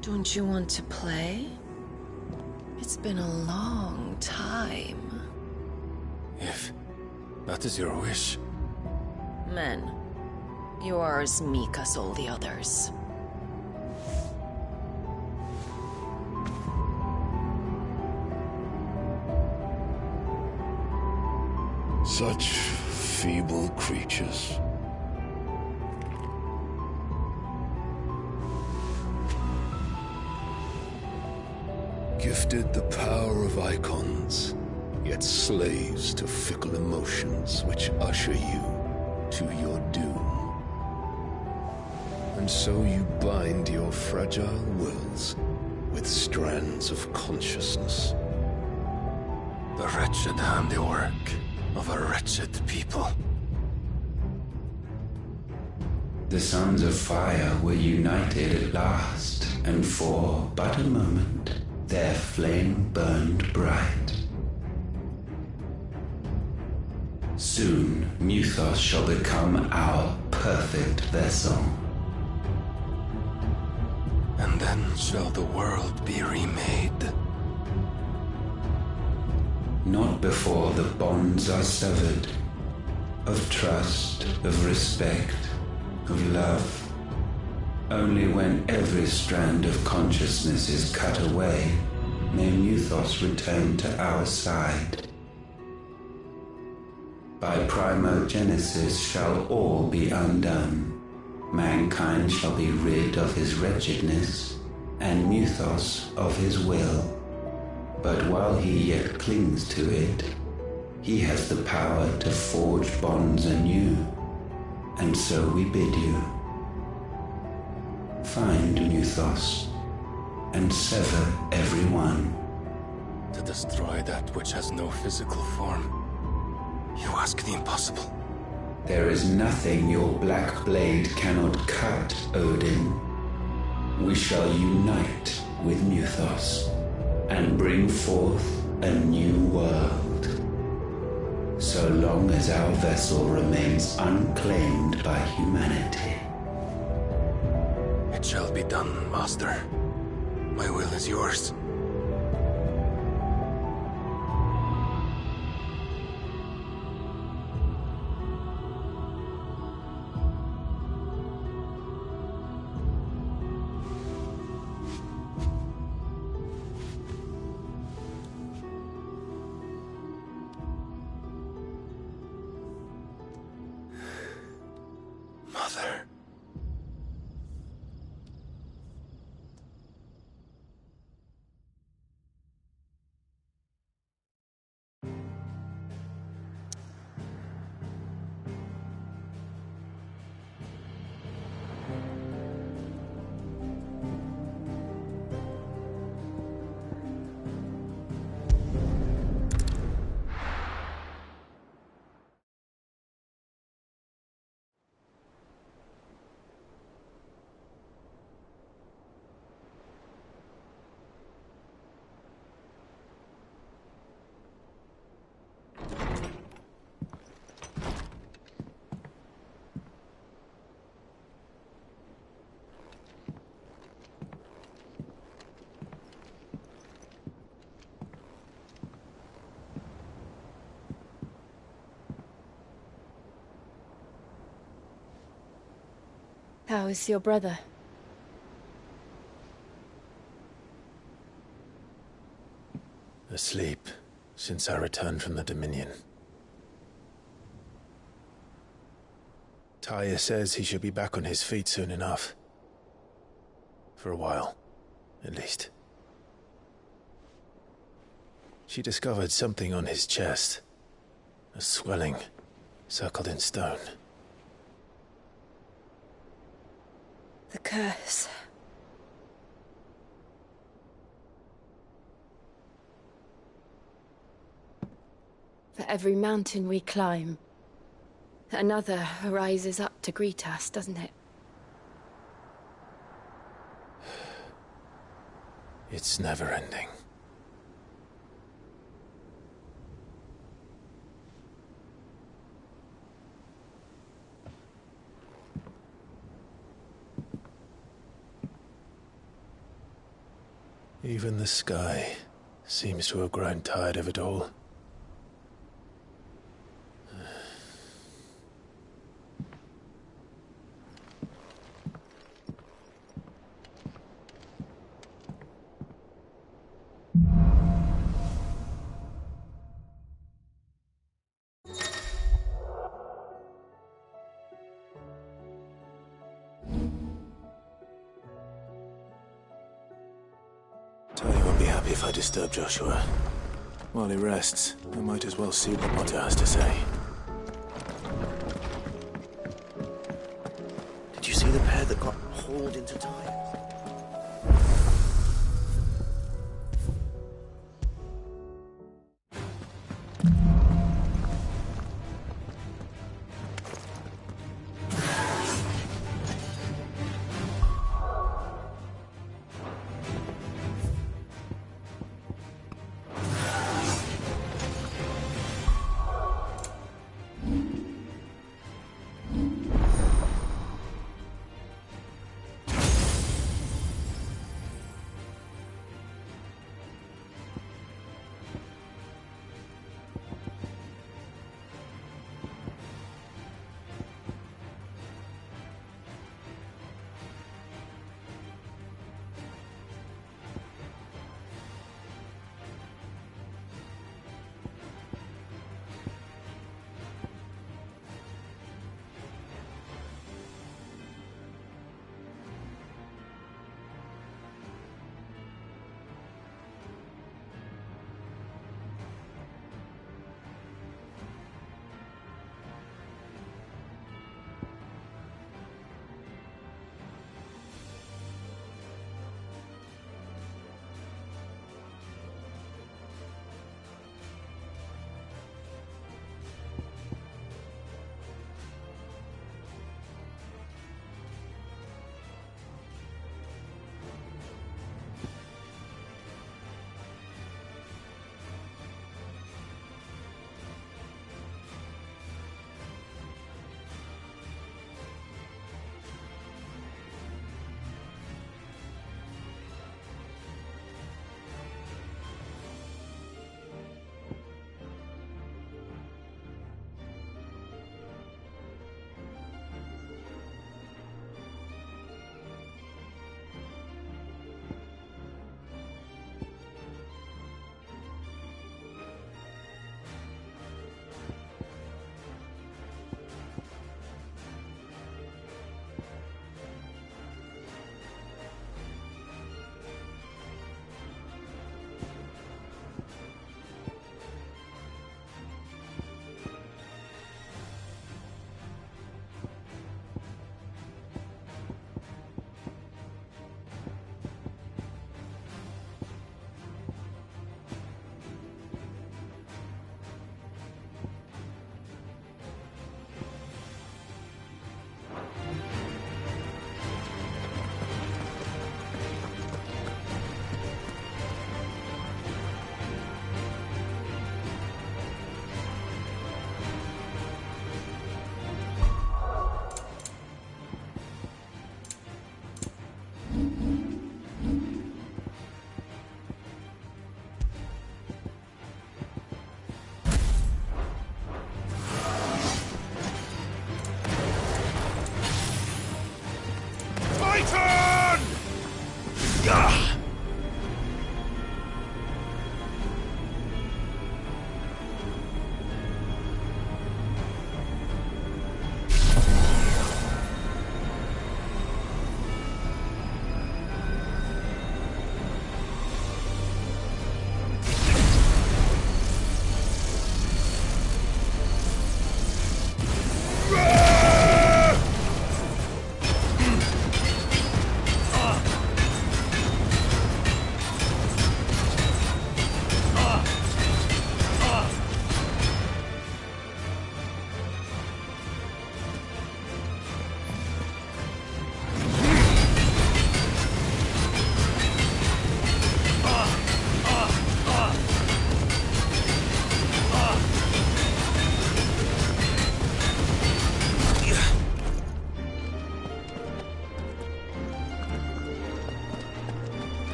Don't you want to play? It's been a long time. If that is your wish. Men, you are as meek as all the others. Such feeble creatures. Gifted the power of icons, yet slaves to fickle emotions which usher you to your doom. And so you bind your fragile wills with strands of consciousness. The wretched handiwork of a wretched people. The sons of fire were united at last, and for but a moment their flame burned bright. Soon Mythos shall become our perfect vessel. And then shall the world be remade. Not before the bonds are severed, of trust, of respect, of love. Only when every strand of consciousness is cut away, may Mythos return to our side. By primogenesis shall all be undone. Mankind shall be rid of his wretchedness, and Mythos of his will. But while he yet clings to it, he has the power to forge bonds anew, and so we bid you. Find Mythos, and sever every one. To destroy that which has no physical form, you ask the impossible. There is nothing your black blade cannot cut, Odin. We shall unite with Mythos, and bring forth a new world. So long as our vessel remains unclaimed by humanity. It shall be done, Master. My will is yours. Mother. How is your brother? Asleep since I returned from the Dominion. Taya says he should be back on his feet soon enough. For a while, at least. She discovered something on his chest. A swelling, circled in stone. The curse. For every mountain we climb, another rises up to greet us, doesn't it? It's never ending. Even the sky seems to have grown tired of it all. Taya won't be happy if I disturb Joshua. While he rests, I might as well see what Motto has to say. Did you see the pair that got hauled into time?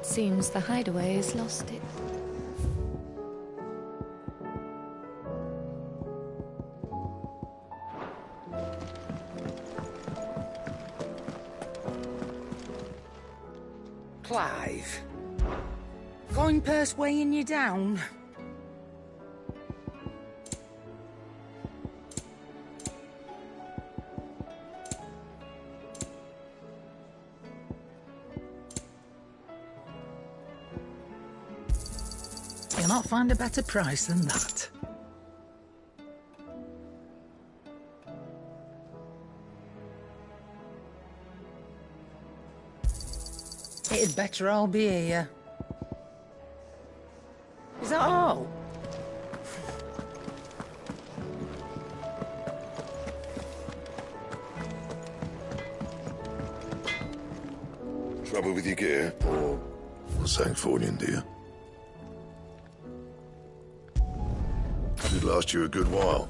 Seems the hideaway has lost it. Clive. Coin purse weighing you down? You'll not find a better price than that. It'd better all be here. Is that all? Trouble with your gear, or Sancthornian, dear? It'd last you a good while.